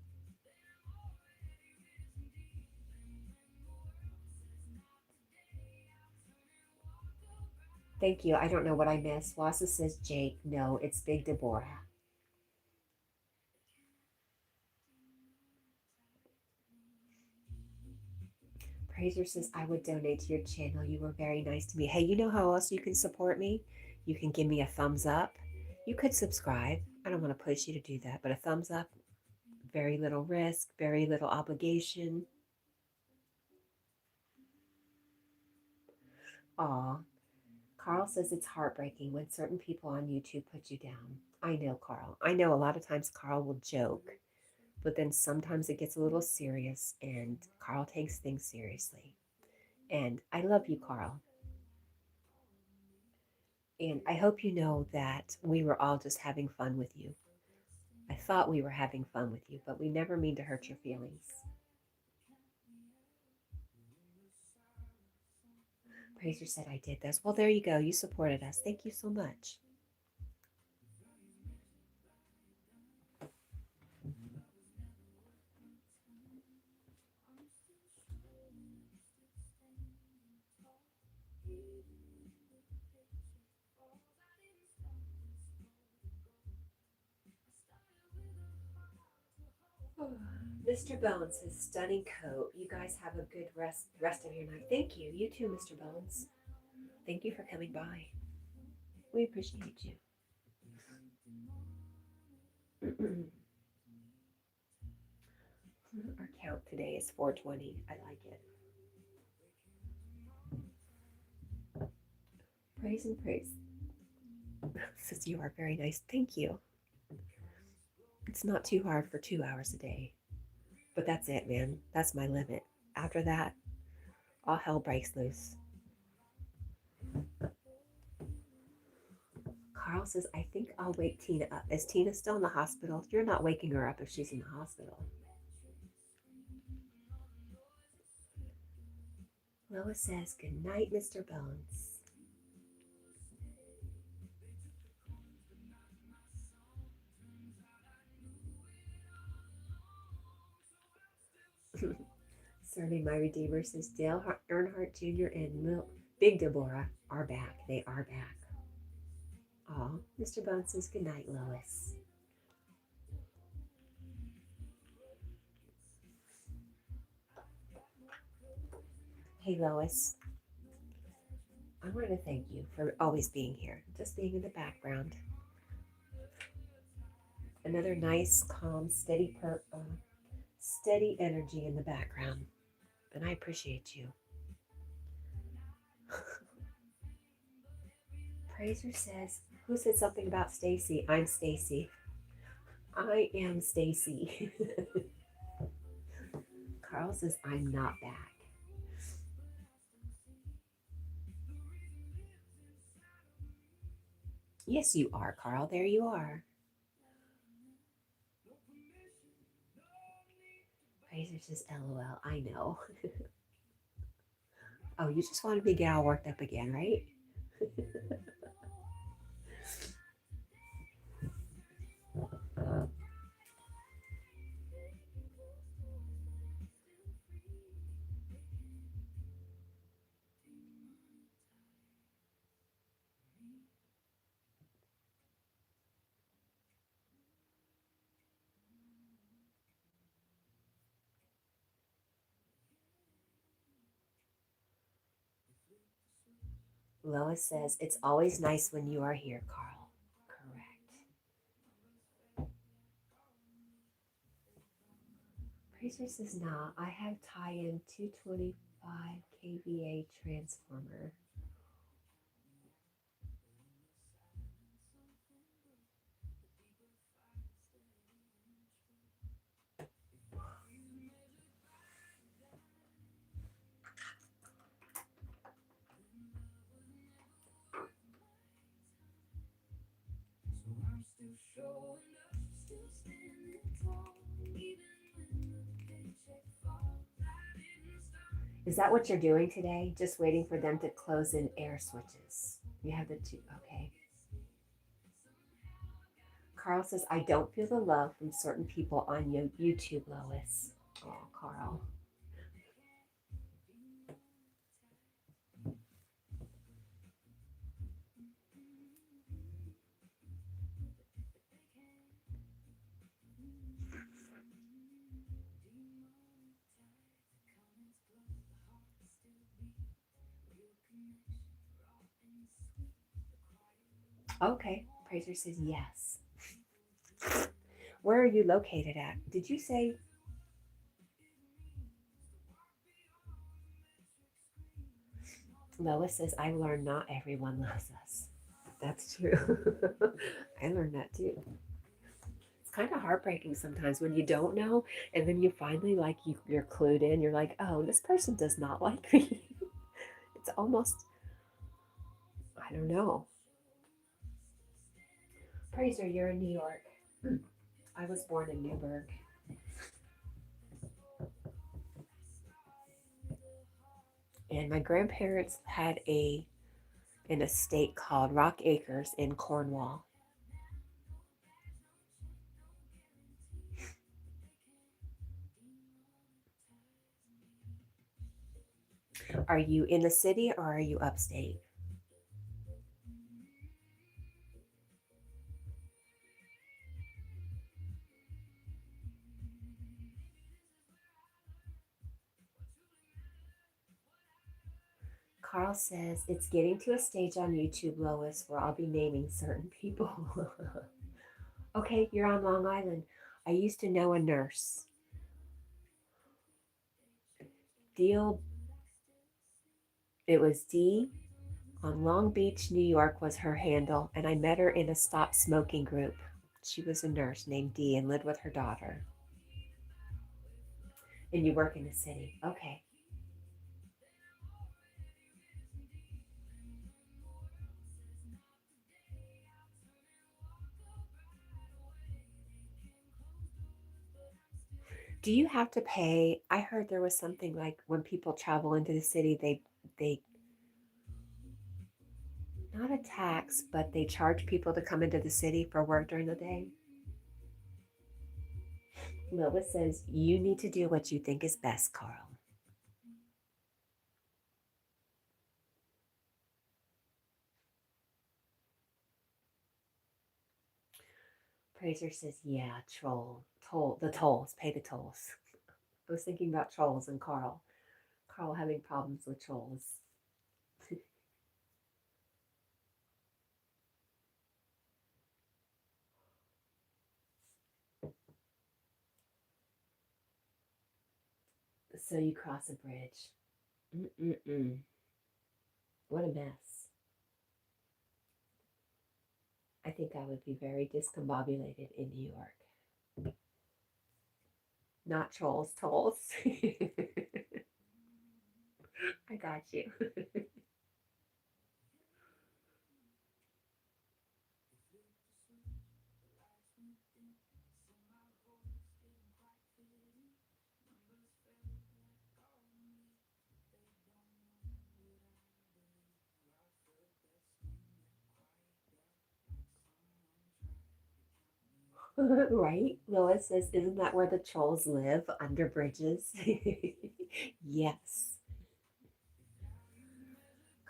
[SPEAKER 2] Thank you. I don't know what I missed. Wassa says Jake. No, it's Big Deborah. Praiser says, I would donate to your channel. You were very nice to me. Hey, you know how else you can support me? You can give me a thumbs up. You could subscribe. I don't want to push you to do that, but a thumbs up, very little risk, very little obligation. Aw. Carl says it's heartbreaking when certain people on YouTube put you down. I know, Carl. I know a lot of times Carl will joke, but then sometimes it gets a little serious and Carl takes things seriously. And I love you, Carl. And I hope you know that we were all just having fun with you. I thought we were having fun with you, but we never mean to hurt your feelings. Praiser said I did this. Well, there you go. You supported us. Thank you so much. Mr. Bones, his stunning coat. You guys have a good rest of your night. Thank you. You too, Mr. Bones. Thank you for coming by. We appreciate you. Our count today is 420. I like it. Praise and praise. Says you are very nice. Thank you. It's not too hard for 2 hours a day. But that's it, man. That's my limit. After that, all hell breaks loose. Carl says, I think I'll wake Tina up. Is Tina still in the hospital? You're not waking her up if she's in the hospital. Lois says, good night, Mr. Bones. Serving my Redeemer says, Dale Earnhardt Jr. and Big Deborah are back. They are back. Aw, Mr. Bones says, good night, Lois. Hey, Lois. I want to thank you for always being here, just being in the background. Another nice, calm, steady energy in the background, and I appreciate you. Praiser says, who said something about Stacy? I'm Stacy. I am Stacy. Carl says, I'm not back. Yes, you are, Carl. There you are. Praiser says, LOL. I know. Oh, you just wanted me to get all worked up again, right? Lois says, it's always nice when you are here, Carl. Correct. Praiser says, nah, I have tie-in 225 kVA transformer. Is that what you're doing today? Just waiting for them to close in air switches. You have the two, okay. Carl says, I don't feel the love from certain people on YouTube, Lois. Oh, Carl. Okay, Praiser says yes. Where are you located at? Did you say? Lois says, I learned not everyone loves us. That's true. I learned that too. It's kind of heartbreaking sometimes when you don't know, and then you finally you're clued in. You're like, oh, this person does not like me. It's almost, I don't know. Praiser, you're in New York. I was born in Newburgh. And my grandparents had an estate called Rock Acres in Cornwall. Are you in the city or are you upstate? Carl says, it's getting to a stage on YouTube, Lois, where I'll be naming certain people. Okay, you're on Long Island. I used to know a nurse. Deal. It was D on Long Beach, New York was her handle, and I met her in a stop smoking group. She was a nurse named Dee and lived with her daughter. And you work in the city. Okay. Do you have to pay? I heard there was something like when people travel into the city, they not a tax, but they charge people to come into the city for work during the day. Lois says, you need to do what you think is best, Carl. Fraser says, yeah, the tolls, pay the tolls. I was thinking about trolls and Carl. Carl having problems with trolls. So you cross a bridge. Mm-mm-mm. What a mess. I think I would be very discombobulated in New York. Not trolls, tolls. I got you. Right? Lois says, isn't that where the trolls live? Under bridges? Yes.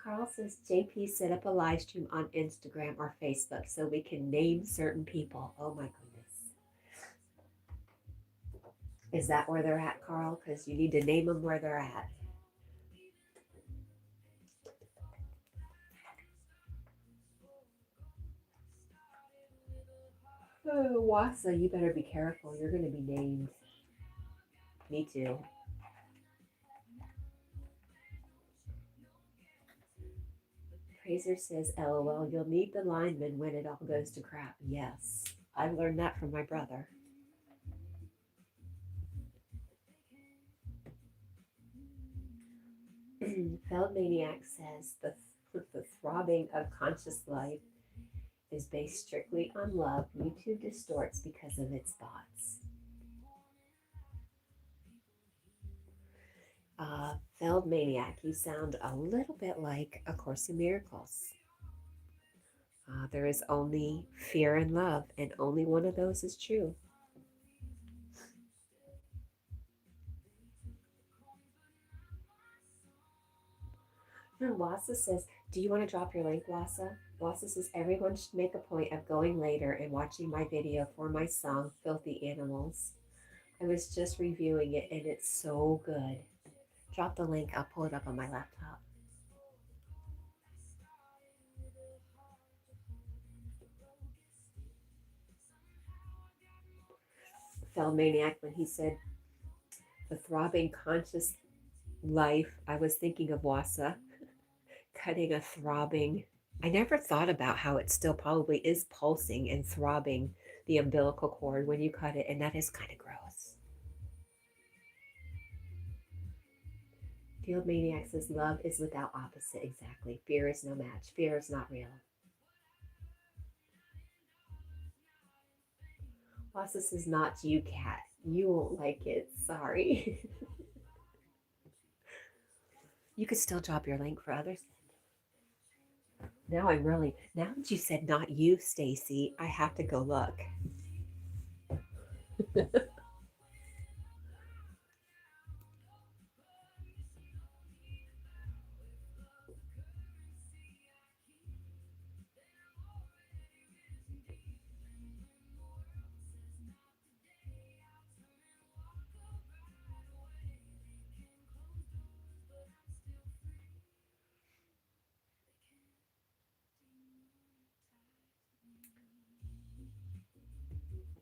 [SPEAKER 2] Carl says, JP set up a live stream on Instagram or Facebook so we can name certain people. Oh my goodness. Is that where they're at, Carl? Because you need to name them where they're at. Oh, Wassa, you better be careful. You're going to be named. Me too. Fraser says, LOL, you'll need the lineman when it all goes to crap. Yes, I learned that from my brother. Feldmaniac says, the throbbing of conscious life is based strictly on love. YouTube distorts because of its thoughts. Feldmaniac, you sound a little bit like A Course in Miracles. There is only fear and love, and only one of those is true. And Wassa says, do you want to drop your link, Wassa? Wassa says, everyone should make a point of going later and watching my video for my song, Filthy Animals. I was just reviewing it, and it's so good. Drop the link. I'll pull it up on my laptop. Feldmaniac, when he said the throbbing conscious life, I was thinking of Wassa cutting a throbbing. I never thought about how it still probably is pulsing and throbbing the umbilical cord when you cut it, and that is kind of gross. Field Maniac says love is without opposite. Exactly. Fear is no match. Fear is not real. Wassa says not you, Cat. You won't like it. Sorry. You could still drop your link for others. Now that you said not you, Stacy, I have to go look.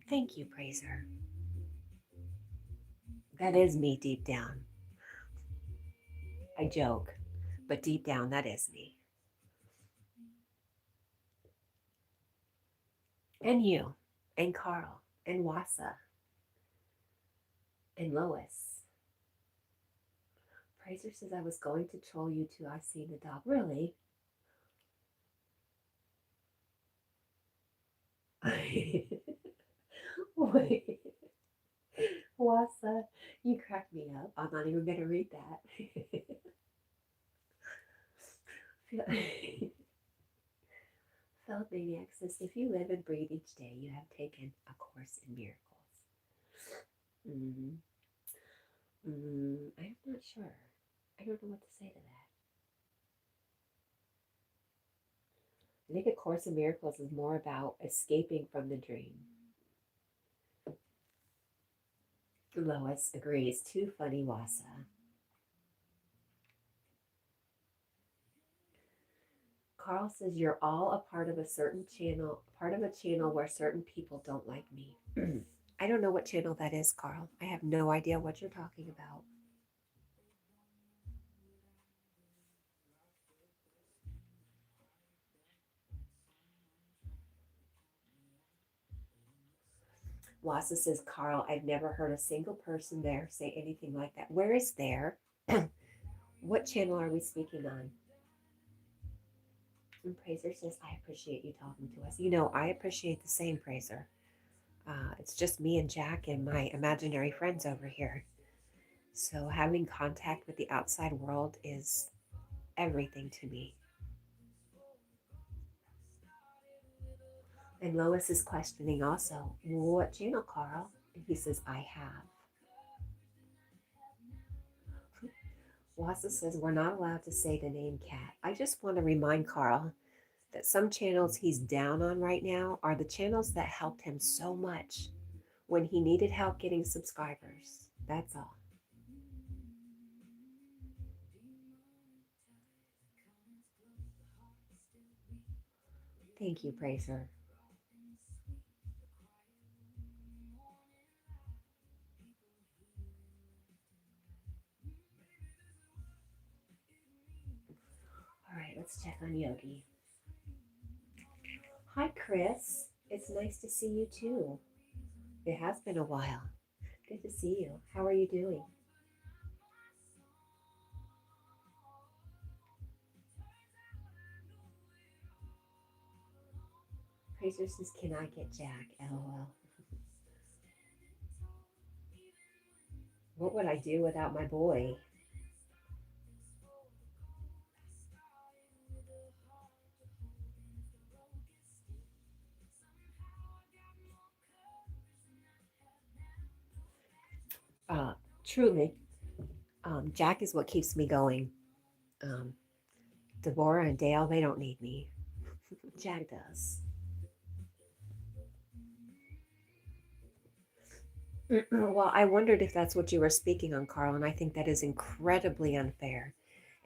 [SPEAKER 2] Thank you, Praiser. That is me deep down. I joke, but deep down, that is me. And you, and Carl, and Wassa, and Lois. Praiser says I was going to troll you too. I've seen the dog. Really? Wait. Wassa, you cracked me up. I'm not even going to read that. Felt Maniac says, if you live and breathe each day, you have taken a course in miracles. Mm-hmm. I'm not sure. I don't know what to say to that. I think A Course in Miracles is more about escaping from the dream. Lois agrees. Too funny, Wassa. Carl says, you're all a part of a certain channel, part of a channel where certain people don't like me. I don't know what channel that is, Carl. I have no idea what you're talking about. Wassa says, Carl, I've never heard a single person there say anything like that. Where is there? What channel are we speaking on? And Praiser says, I appreciate you talking to us. You know, I appreciate the same, Praiser. It's just me and Jack and my imaginary friends over here. So having contact with the outside world is everything to me. And Lois is questioning also, what channel, Carl? And he says, I have. Wassa says, we're not allowed to say the name Cat. I just want to remind Carl that some channels he's down on right now are the channels that helped him so much when he needed help getting subscribers. That's all. Thank you, Praiser. All right, let's check on Yogi. Hi, Chris. It's nice to see you too. It has been a while. Good to see you. How are you doing? Praiser says, can I get Jack? LOL. What would I do without my boy? Truly, Jack is what keeps me going. Um, Deborah and Dale, they don't need me. Jack does. Well, I wondered if that's what you were speaking on, Carl, and I think that is incredibly unfair.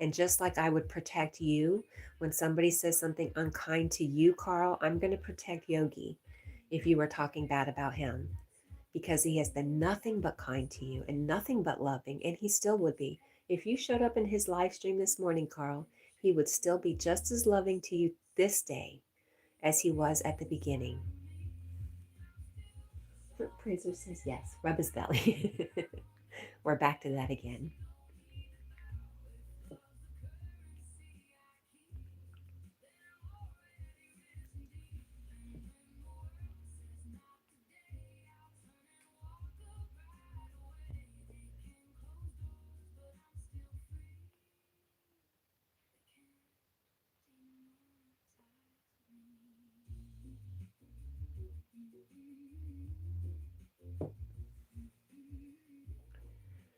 [SPEAKER 2] And just like I would protect you when somebody says something unkind to you, Carl, I'm going to protect Yogi if you were talking bad about him because he has been nothing but kind to you and nothing but loving, and he still would be. If you showed up in his live stream this morning, Carl, he would still be just as loving to you this day as he was at the beginning. Praiser says yes. Rub his belly. We're back to that again.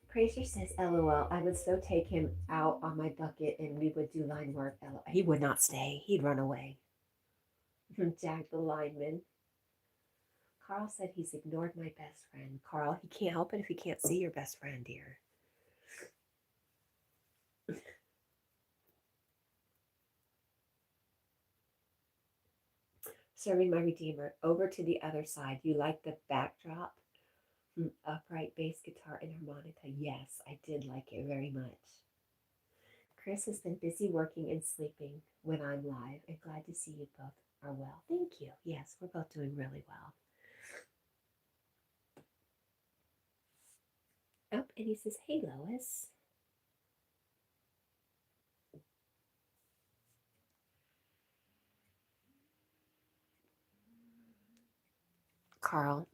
[SPEAKER 2] Praiser says, LOL, I would so take him out on my bucket and we would do line work. LOL. He would not stay. He'd run away. Jack the lineman. Carl said he's ignored my best friend. Carl, he can't help it if he can't see your best friend, dear. Serving my Redeemer. Over to the other side. You like the backdrop? Upright bass guitar and harmonica. Yes, I did like it very much. Chris has been busy working and sleeping when I'm live, and glad to see you both are well. Thank you. Yes, we're both doing really well. Oh, and he says, hey, Lois. Carl,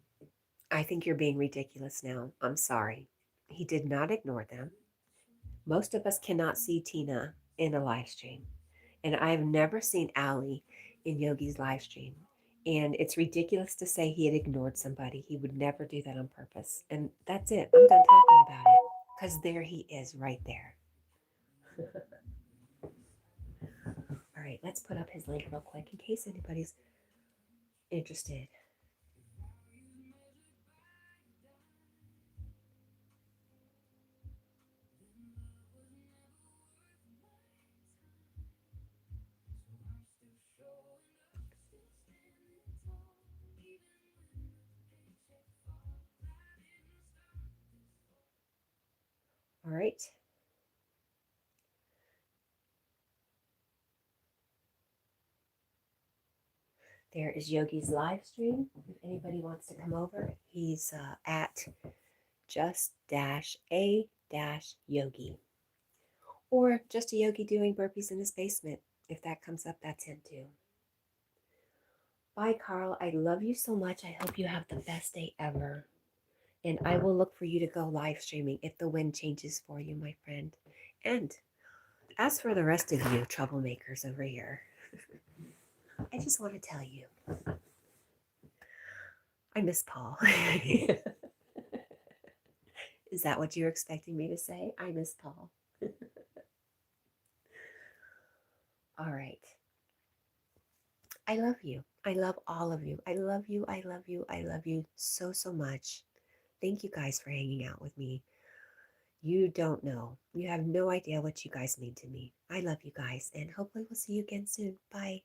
[SPEAKER 2] I think you're being ridiculous now. I'm sorry. He did not ignore them. Most of us cannot see Tina in a live stream. And I've never seen Ali in Yogi's live stream. And it's ridiculous to say he had ignored somebody. He would never do that on purpose. And that's it. I'm done talking about it. Because there he is right there. All right, let's put up his link real quick in case anybody's interested. All right. There is Yogi's live stream. If anybody wants to come over, he's at just-a-yogi. Or just a yogi doing burpees in his basement. If that comes up, that's him too. Bye, Carl. I love you so much. I hope you have the best day ever. And I will look for you to go live streaming if the wind changes for you, my friend. And as for the rest of you troublemakers over here, I just want to tell you, I miss Paul. Is that what you're expecting me to say? I miss Paul. All right. I love you. I love all of you. I love you. I love you. I love you so, so much. Thank you guys for hanging out with me. You don't know. You have no idea what you guys mean to me. I love you guys, and hopefully we'll see you again soon. Bye.